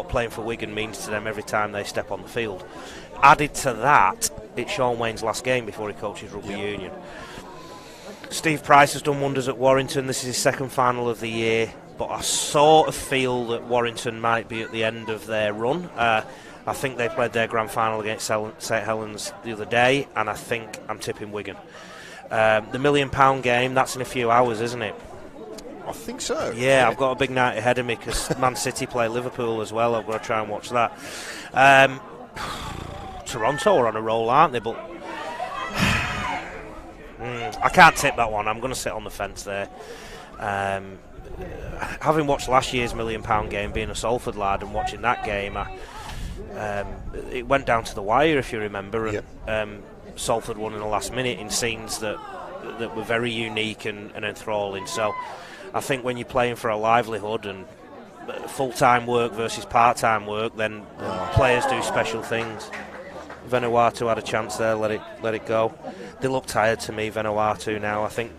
playing for Wigan means to them every time they step on the field. Added to that, it's Sean Wayne's last game before he coaches Rugby Union. Steve Price has done wonders at Warrington. This is his second final of the year, but I sort of feel that Warrington might be at the end of their run. I think they played their grand final against St Helens the other day, and I think I'm tipping Wigan. The £1 million game, that's in a few hours, isn't it? I think so. Yeah, I've got a big night ahead of me because Man City play Liverpool as well. I've got to try and watch that. Toronto are on a roll, aren't they? But I can't tip that one. I'm going to sit on the fence there. Having watched last year's £1 million game, being a Salford lad, and watching that game, it went down to the wire, if you remember. Yep. And Salford won in the last minute in scenes that were very unique and enthralling. So I think when you're playing for a livelihood and full-time work versus part-time work, then players do special things. Vanuatu had a chance there, let it go. They look tired to me, Vanuatu now. I think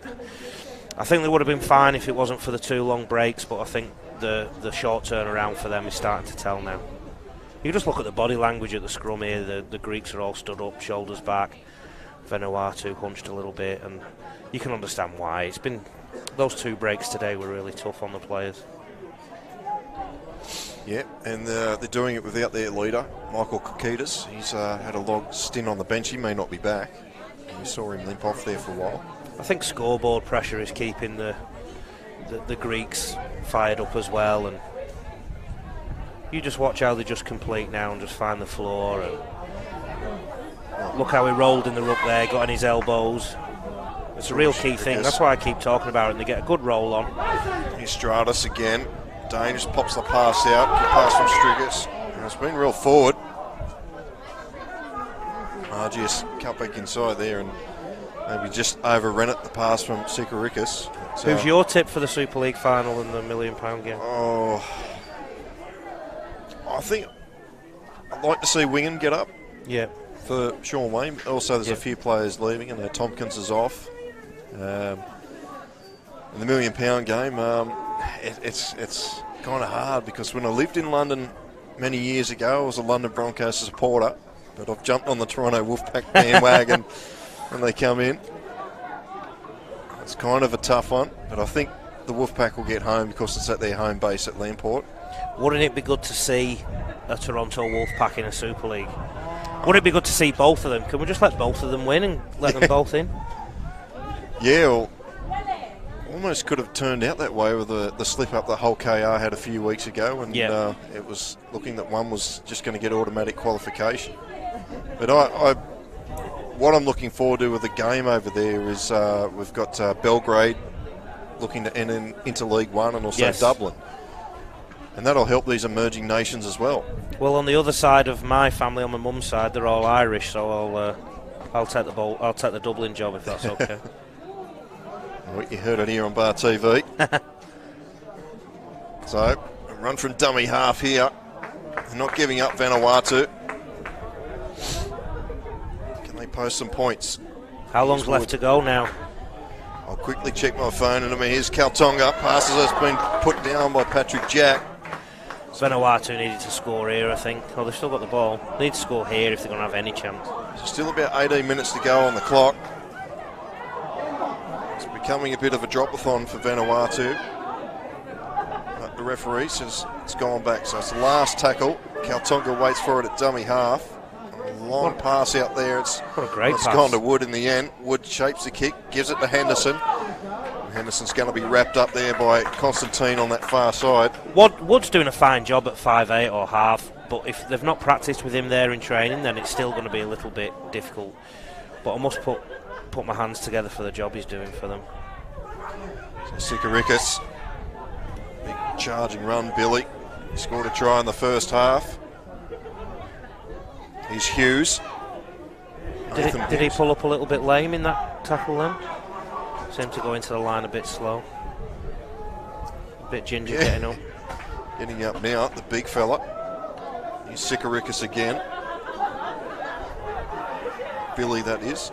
they would have been fine if it wasn't for the 2 long breaks, but I think the short turnaround for them is starting to tell now. You just look at the body language at the scrum here. The Greeks are all stood up, shoulders back. Vanuatu hunched a little bit, and you can understand why. It's been those 2 breaks today were really tough on the players. Yeah, and they're doing it without their leader, Michael Kokitas. He's had a long stint on the bench. He may not be back. We saw him limp off there for a while. I think scoreboard pressure is keeping the Greeks fired up as well, and you just watch how they just complete now and just find the floor. And look how he rolled in the ruck there, got on his elbows. It's a real key thing. That's why I keep talking about it, and they get a good roll on. Here's Stratus again. Dane just pops the pass out. Good pass from Striggers. And it's been real forward. RGS cut back inside there and maybe just overran it, the pass from Sikarikis. So, who's your tip for the Super League final and the £1 million game? Oh, I think I'd like to see Wingham get up. Yeah. For Sean Wayne. Also, there's a few players leaving, and Tompkins is off. In the £1 million game, it's kind of hard because when I lived in London many years ago, I was a London Broncos supporter, but I've jumped on the Toronto Wolfpack bandwagon when they come in. It's kind of a tough one, but I think the Wolfpack will get home because it's at their home base at Lamport. Wouldn't it be good to see a Toronto Wolfpack in a Super League? Would it be good to see both of them? Can we just let both of them win and let them both in? Yeah, well, almost could have turned out that way with the slip-up that Hull KR had a few weeks ago, and it was looking that one was just going to get automatic qualification. But what I'm looking forward to with the game over there is we've got Belgrade looking to enter into League One, and also Dublin. And that'll help these emerging nations as well. Well, on the other side of my family, on my mum's side, they're all Irish, so I'll take the Dublin job if that's okay. Well, you heard it here on Bar TV. So, a run from dummy half here. They're not giving up Vanuatu. Can they post some points? How long's left to go now? I'll quickly check my phone, and here's Kaltonga. Passes has been put down by Patrick Jack. Vanuatu needed to score here, I think. Oh, they've still got the ball. They need to score here if they're going to have any chance. So still about 18 minutes to go on the clock. It's becoming a bit of a drop-a-thon for Vanuatu. But the referee says it's gone back, so it's the last tackle. Kaltonga waits for it at dummy half. A long pass out there. It's gone to Wood in the end. Wood shapes the kick, gives it to Henderson. Henderson's going to be wrapped up there by Constantine on that far side. Wood's doing a fine job at 5'8" or half, but if they've not practiced with him there in training, then it's still going to be a little bit difficult. But I must put my hands together for the job he's doing for them. Sikarikis, big charging run, Billy. He scored a try in the first half. He's Hughes. Did he pull up a little bit lame in that tackle then? Seemed to go into the line a bit slow. A bit ginger getting up. Getting up now, the big fella. He's Sikarikis again. Billy, that is.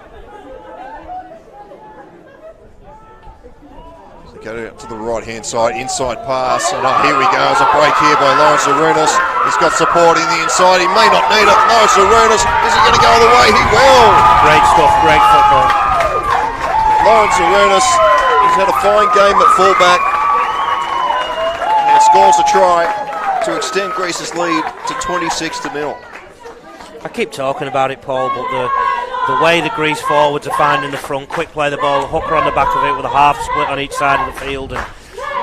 So go out to the right-hand side, inside pass. And here we go, there's a break here by Lawrence Arunas. He's got support in the inside, he may not need it. Lawrence Arunas, is he going to go all the way? He will! Great stuff, great football. Lawrence Arunas, he's had a fine game at fullback. And scores a try to extend Greece's lead to 26-0. I keep talking about it, Paul, but the way the Greece forwards are finding the front, quick play the ball, hooker on the back of it with a half split on each side of the field, and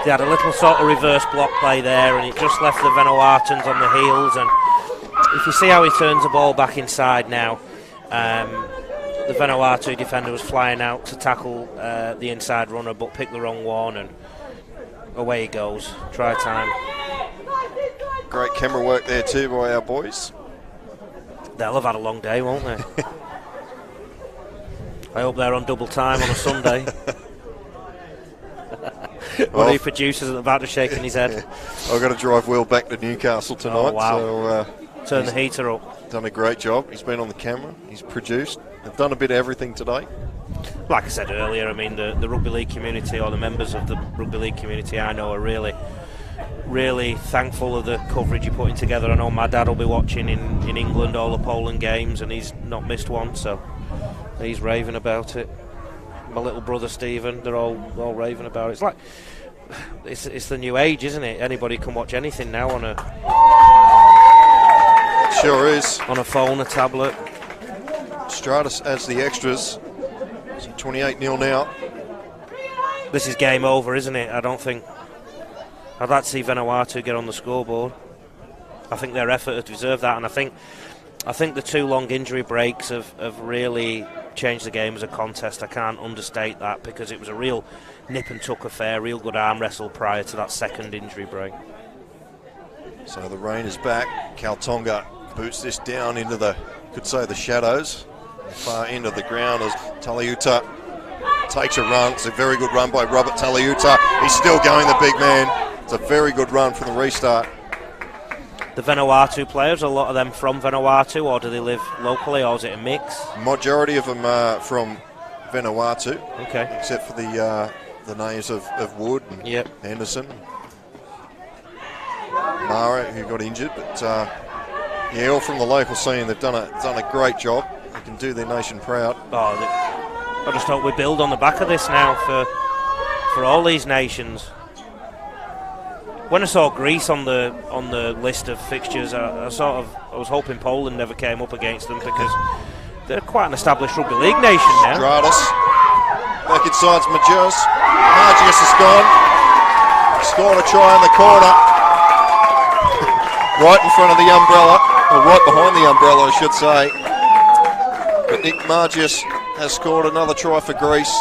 they had a little sort of reverse block play there, and it just left the Vanuatuans on the heels. And if you see how he turns the ball back inside now, the Vanuatu defender was flying out to tackle the inside runner, but picked the wrong one, and away he goes. Try time. Great camera work there too by our boys. They'll have had a long day, won't they? I hope they're on double time on a Sunday. One of the producers at the back is shaking his head. I've got to drive Will back to Newcastle tonight. Oh, wow. So, turn the heater up. Done a great job. He's been on the camera. He's produced. They've done a bit of everything today. Like I said earlier, I mean, the rugby league community, or the members of the rugby league community I know, are really thankful of the coverage you're putting together. I know my dad will be watching in England all the Poland games, and he's not missed one, so he's raving about it. My little brother Stephen, they're all raving about it. It's like it's the new age, isn't it? Anybody can watch anything now on a sure is on a phone, a tablet. Stratus adds the extras. It's 28-0 now. This is game over, isn't it? I'd like to see Vanuatu get on the scoreboard. I think their effort has deserved that, and I think the 2 long injury breaks have really changed the game as a contest. I can't understate that, because it was a real nip and tuck affair, real good arm wrestle prior to that second injury break. So the rain is back. Kaltonga boots this down into the shadows, far end of the ground, as Taliuta takes a run. It's a very good run by Robert Taliuta. He's still going, the big man. It's a very good run from the restart. The Vanuatu players, a lot of them from Vanuatu, or do they live locally, or is it a mix? Majority of them are from Vanuatu, okay, except for the names of Wood and Henderson, Mara, who got injured. But all from the local scene. They've done a great job. They can do their nation proud. I just hope we build on the back of this now for all these nations. When I saw Greece on the list of fixtures, I was hoping Poland never came up against them, because they're quite an established rugby league nation now. Stratus back inside Magius. Magius is gone. Scored a try in the corner, right in front of the umbrella, or right behind the umbrella, I should say. But Nick Magius has scored another try for Greece.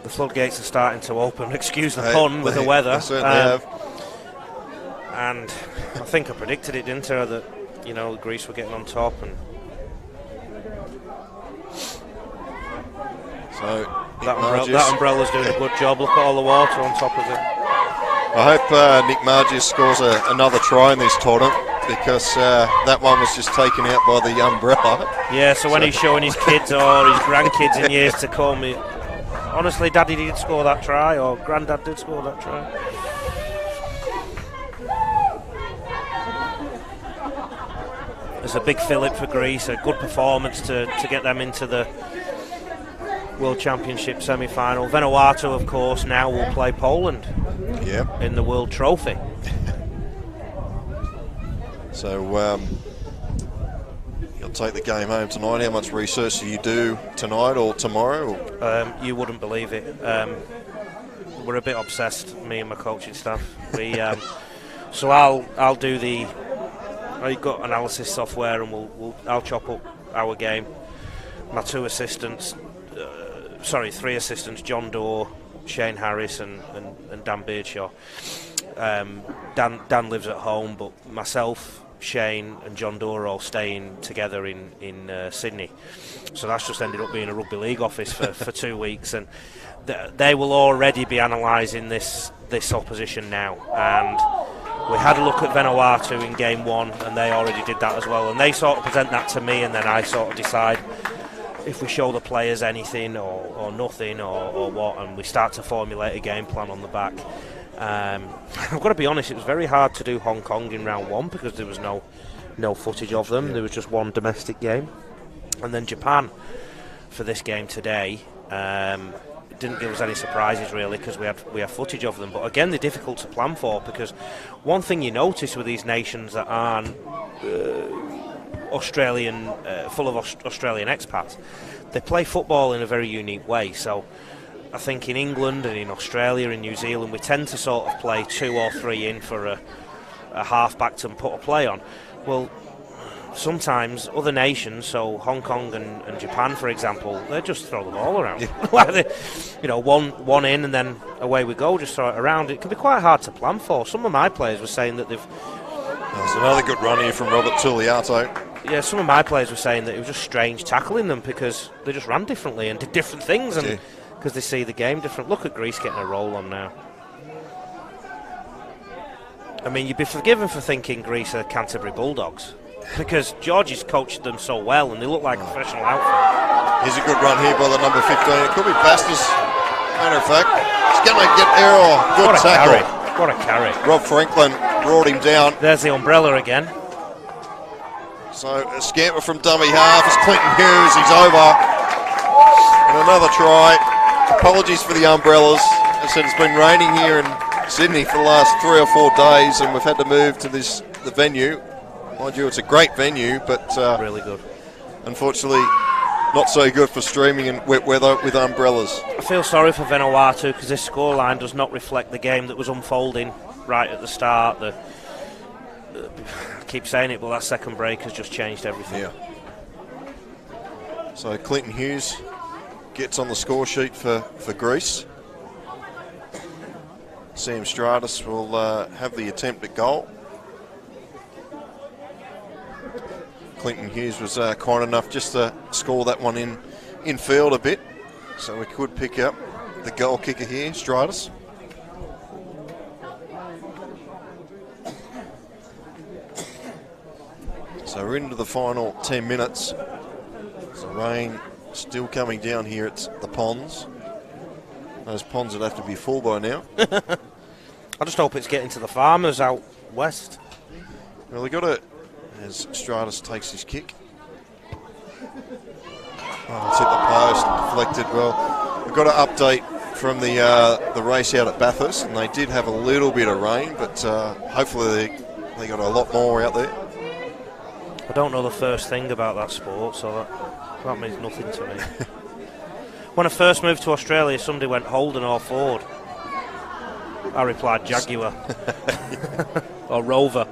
The floodgates are starting to open, excuse the pun, with the weather. They certainly have. And I think I predicted it, didn't I, that Greece were getting on top. And so that umbrella's doing a good job. Look at all the water on top of it. I hope Nick Magius scores another try in this tournament, because that one was just taken out by the umbrella. Yeah, so when he's showing his kids or his grandkids in years to come, honestly, Daddy did score that try, or Granddad did score that try. It's a big fillip for Greece, a good performance to get them into the World Championship semi-final. Vanuatu, of course, now will play Poland in the World Trophy. So you'll take the game home tonight. How much research do you do tonight or tomorrow? You wouldn't believe it. We're a bit obsessed, me and my coaching staff. So I'll do I've got analysis software, and I'll chop up our game. My 2 assistants three assistants: John Doe, Shane Harris, and Dan Beardshaw. Dan lives at home, but myself, Shane, and John Doe are all staying together in Sydney. So that's just ended up being a rugby league office for 2 weeks, and they will already be analysing this opposition now. And we had a look at Vanuatu in game 1, and they already did that as well. And they sort of present that to me, and then I sort of decide if we show the players anything or nothing or what, and we start to formulate a game plan on the back. I've got to be honest, it was very hard to do Hong Kong in round 1 because there was no footage of them. There was just one domestic game. And then Japan for this game today. It didn't give us any surprises really because we have footage of them. But again, they're difficult to plan for because one thing you notice with these nations that aren't Australian, full of Australian expats, they play football in a very unique way. So I think in England and in Australia and New Zealand we tend to sort of play 2 or 3 in for a half-back to put a play on. Well, sometimes other nations, so Hong Kong and Japan for example, they just throw the ball around. One in and then away we go, just throw it around. It can be quite hard to plan for. Some of my players were saying that There's another good run here from Robert Tuliato. Yeah, some of my players were saying that it was just strange tackling them because they just ran differently and did different things, and because they see the game different. Look at Greece getting a roll on now. I mean, you'd be forgiven for thinking Greece are Canterbury Bulldogs because Georgie's coached them so well and they look like a professional outfit. Here's a good run here by the number 15. It could be Bastos. Matter of fact, he's going to get error. Good tackle. What a carry. Rob Franklin brought him down. There's the umbrella again. So a scamper from dummy half as Clinton Hughes, he's over. And another try. Apologies for the umbrellas. As I said, it's been raining here in Sydney for the last 3 or 4 days and we've had to move to the venue. Mind you, it's a great venue, but really good. Unfortunately, not so good for streaming in wet weather with umbrellas. I feel sorry for Vanuatu because this scoreline does not reflect the game that was unfolding right at the start. I keep saying it, but that second break has just changed everything. Yeah. So Clinton Hughes gets on the score sheet for Greece. Sam Stratus will have the attempt at goal. Clinton Hughes was kind enough just to score that one in field a bit, so we could pick up the goal kicker here, Stratus. So we're into the final 10 minutes. The rain still coming down here at the ponds. Those ponds would have to be full by now. I just hope it's getting to the farmers out west. Well, they got it as Stratus takes his kick. Oh, it's hit the post, deflected. Well, we've got an update from the race out at Bathurst, and they did have a little bit of rain, but hopefully they got a lot more out there. I don't know the first thing about that sport, so that means nothing to me. When I first moved to Australia, somebody went Holden or Ford. I replied Jaguar. Or Rover.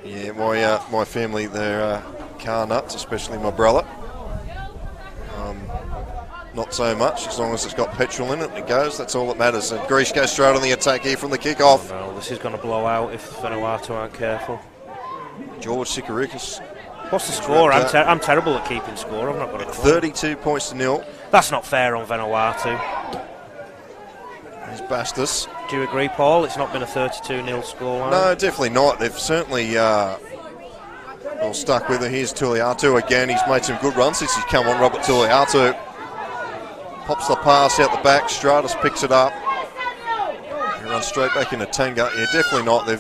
Yeah, my family, they're car nuts, especially my brother. Not so much, as long as it's got petrol in it, it goes, that's all that matters. And Greece goes straight on the attack here from the kick-off. Oh no, this is going to blow out if Vanuatu aren't careful. George Sikarikis. What's the score? I'm terrible at keeping score, I've not got a clue. 32 points to 0. That's not fair on Vanuatu. Here's Bastos. Do you agree, Paul? It's not been a 32-0 scoreline? No, definitely not. They've certainly stuck with it. Here's Tuliato again. He's made some good runs since he's come on. Robert Tuliato pops the pass out the back. Stratus picks it up. He runs straight back into Tenga. Yeah, definitely not. They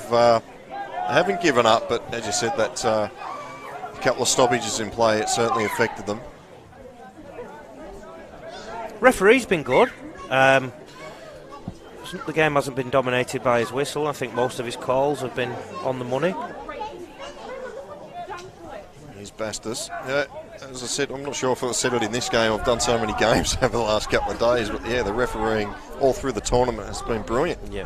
haven't given up, but as you said, that a couple of stoppages in play, it certainly affected them. Referee's been good. The game hasn't been dominated by his whistle. I think most of his calls have been on the money. Here's Bastos. Yeah, as I said, I'm not sure if it was settled in this game. I've done so many games over the last couple of days, but yeah, the refereeing all through the tournament has been brilliant. Yeah.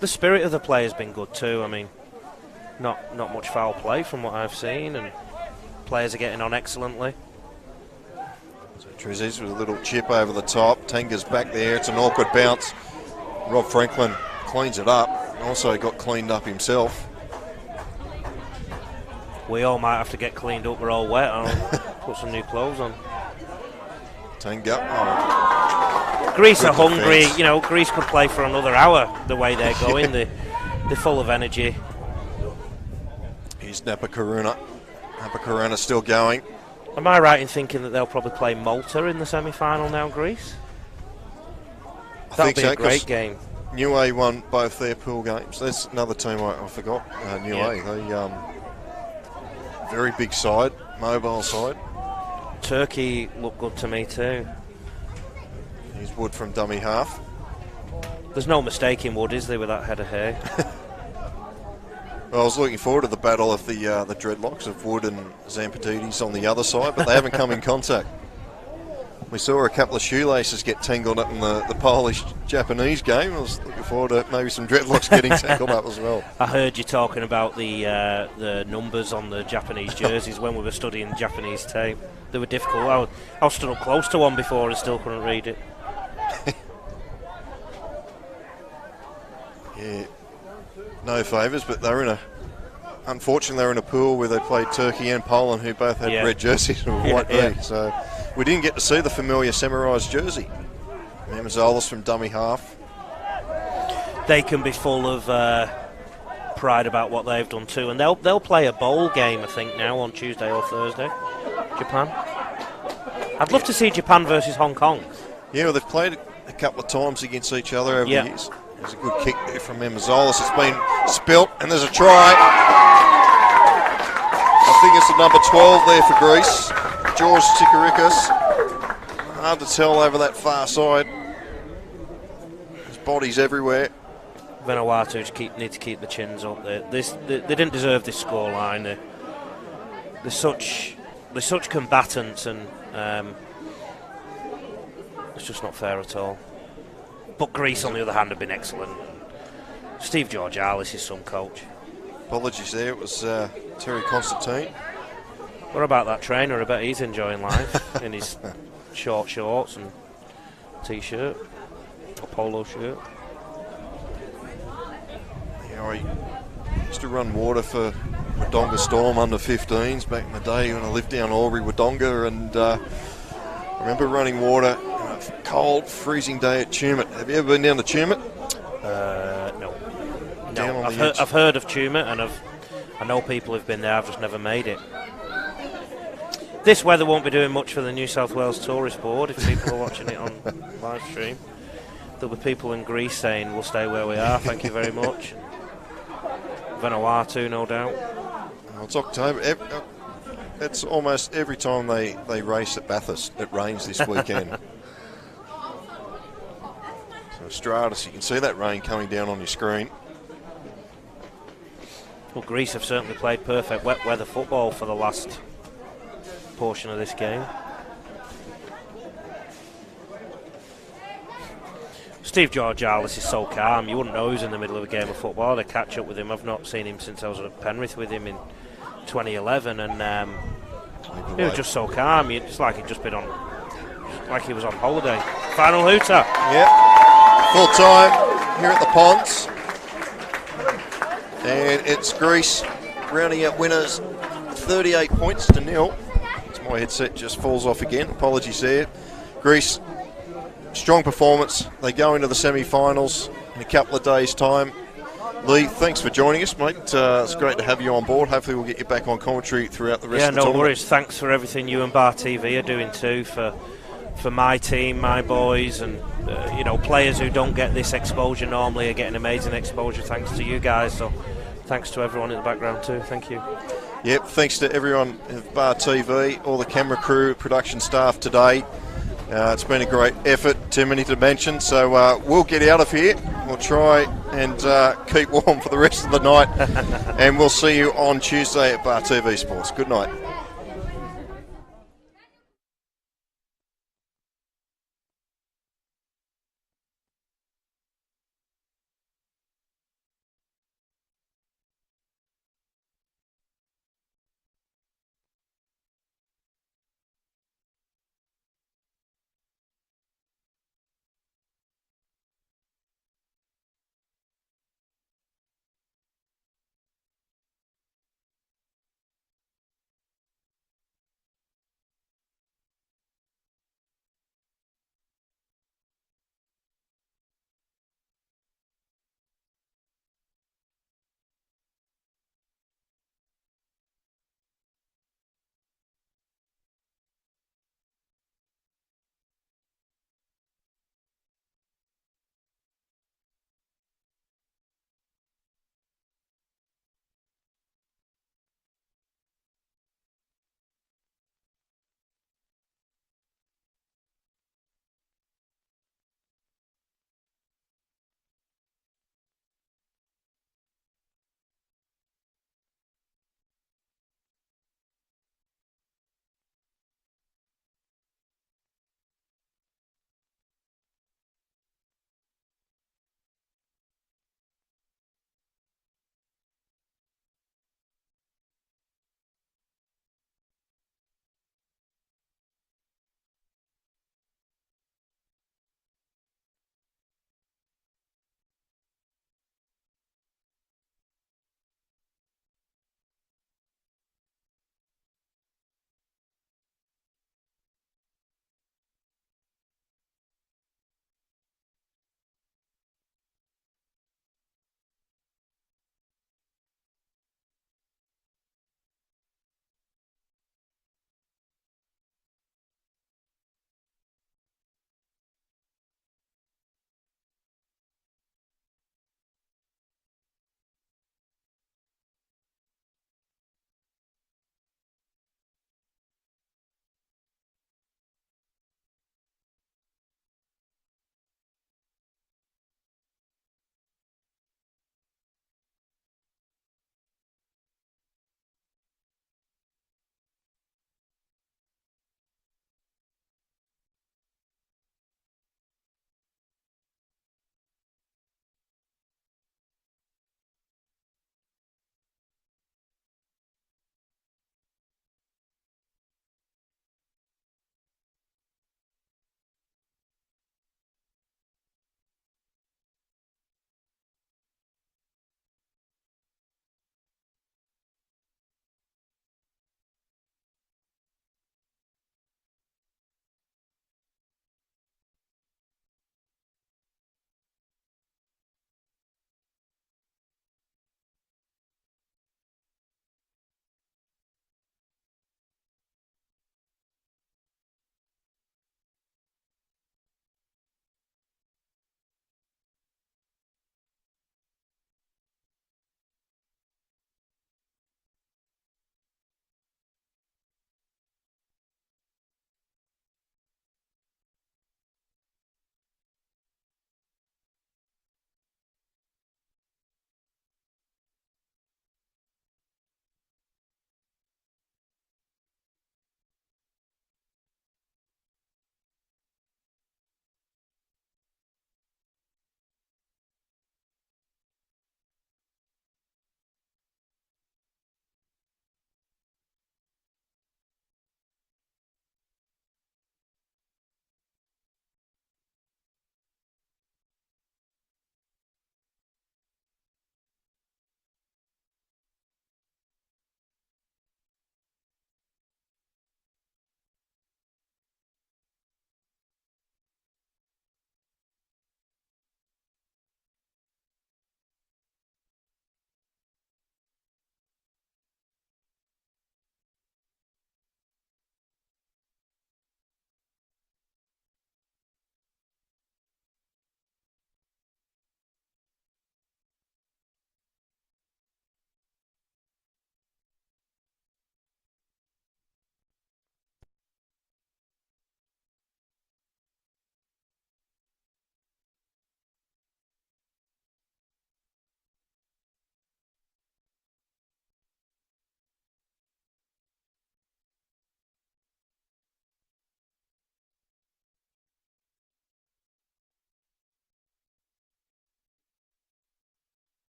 The spirit of the play has been good too. I mean, not much foul play from what I've seen, and players are getting on excellently. So Trezes with a little chip over the top. Tenga's back there. It's an awkward bounce. Rob Franklin cleans it up. Also got cleaned up himself. We all might have to get cleaned up. We're all wet. I'll put some new clothes on. Tenga. Greece are good hungry. defence. You know, Greece could play for another hour the way they're going. They're full of energy. Here's Napa Karuna. Napa Karuna still going. Am I right in thinking that they'll probably play Malta in the semi-final now, Greece? I That'll think be so, a 'cause great game. New A won both their pool games. That's another team I forgot. New A. They very big side, mobile side. Turkey looked good to me too. Here's Wood from dummy half. There's no mistaking Wood, is there, with that head of hair? Well, I was looking forward to the battle of the dreadlocks of Wood and Zampatides on the other side, but they haven't come in contact. We saw a couple of shoelaces get tangled up in the Polish-Japanese game. I was looking forward to maybe some dreadlocks getting tangled up as well. I heard you talking about the numbers on the Japanese jerseys when we were studying Japanese tape. They were difficult. I was stood up close to one before and still couldn't read it. Yeah, no favours, but unfortunately they're in a pool where they played Turkey and Poland, who both had red jerseys and white B. So we didn't get to see the familiar Samurai's jersey. Mamazolis from dummy half. They can be full of pride about what they've done too, and they'll play a bowl game, I think, now on Tuesday or Thursday. Japan. I'd love to see Japan versus Hong Kong. Yeah, well, they've played a couple of times against each other over the years. There's a good kick there from Mamazolis. It's been spilt, and there's a try. I think it's the number 12 there for Greece. George Tikarikis. Hard to tell over that far side. His body's everywhere. VANUATU need to keep the chins up. They didn't deserve this scoreline. They're such combatants, and it's just not fair at all. But Greece, on the other hand, have been excellent. Steve Georgialis is some coach. Apologies there, it was Terry Constantine. What about that trainer? I bet he's enjoying life in his short shorts and t-shirt, or polo shirt. Yeah, I used to run water for Wodonga Storm under 15s back in the day when I lived down Albury, Wodonga, and I remember running water on a cold, freezing day at Tumut. Have you ever been down to Tumut? No. Down on I've heard of Tumut, and I know people who've been there. I've just never made it. This weather won't be doing much for the New South Wales Tourist Board if people are watching it on live stream. There'll be people in Greece saying we'll stay where we are, thank you very much. Vanuatu, no doubt. Well, it's October. It's almost every time they race at Bathurst, it rains this weekend. So Stratus, you can see that rain coming down on your screen. Well, Greece have certainly played perfect wet weather football for the last portion of this game. Steve Georgialis is so calm, you wouldn't know who's in the middle of a game of football. To catch up with him, I've not seen him since I was at Penrith with him in 2011, and he was just so calm. It's like he'd just been on, like he was on holiday. Final hooter. Yep, full time here at the Ponds, and it's Greece rounding out winners, 38 points to nil. My headset just falls off again. Apologies there. Greece, strong performance. They go into the semi-finals in a couple of days' time. Lee, thanks for joining us, mate. It's great to have you on board. Hopefully we'll get you back on commentary throughout the rest of the tournament. Yeah, no worries. Thanks for everything you and Bar TV are doing too for my team, my boys, and players who don't get this exposure normally are getting amazing exposure thanks to you guys. So thanks to everyone in the background too. Thank you. Yep, thanks to everyone at Bar TV, all the camera crew, production staff today. It's been a great effort, too many to mention, so we'll get out of here. We'll try and keep warm for the rest of the night, and we'll see you on Tuesday at Bar TV Sports. Good night.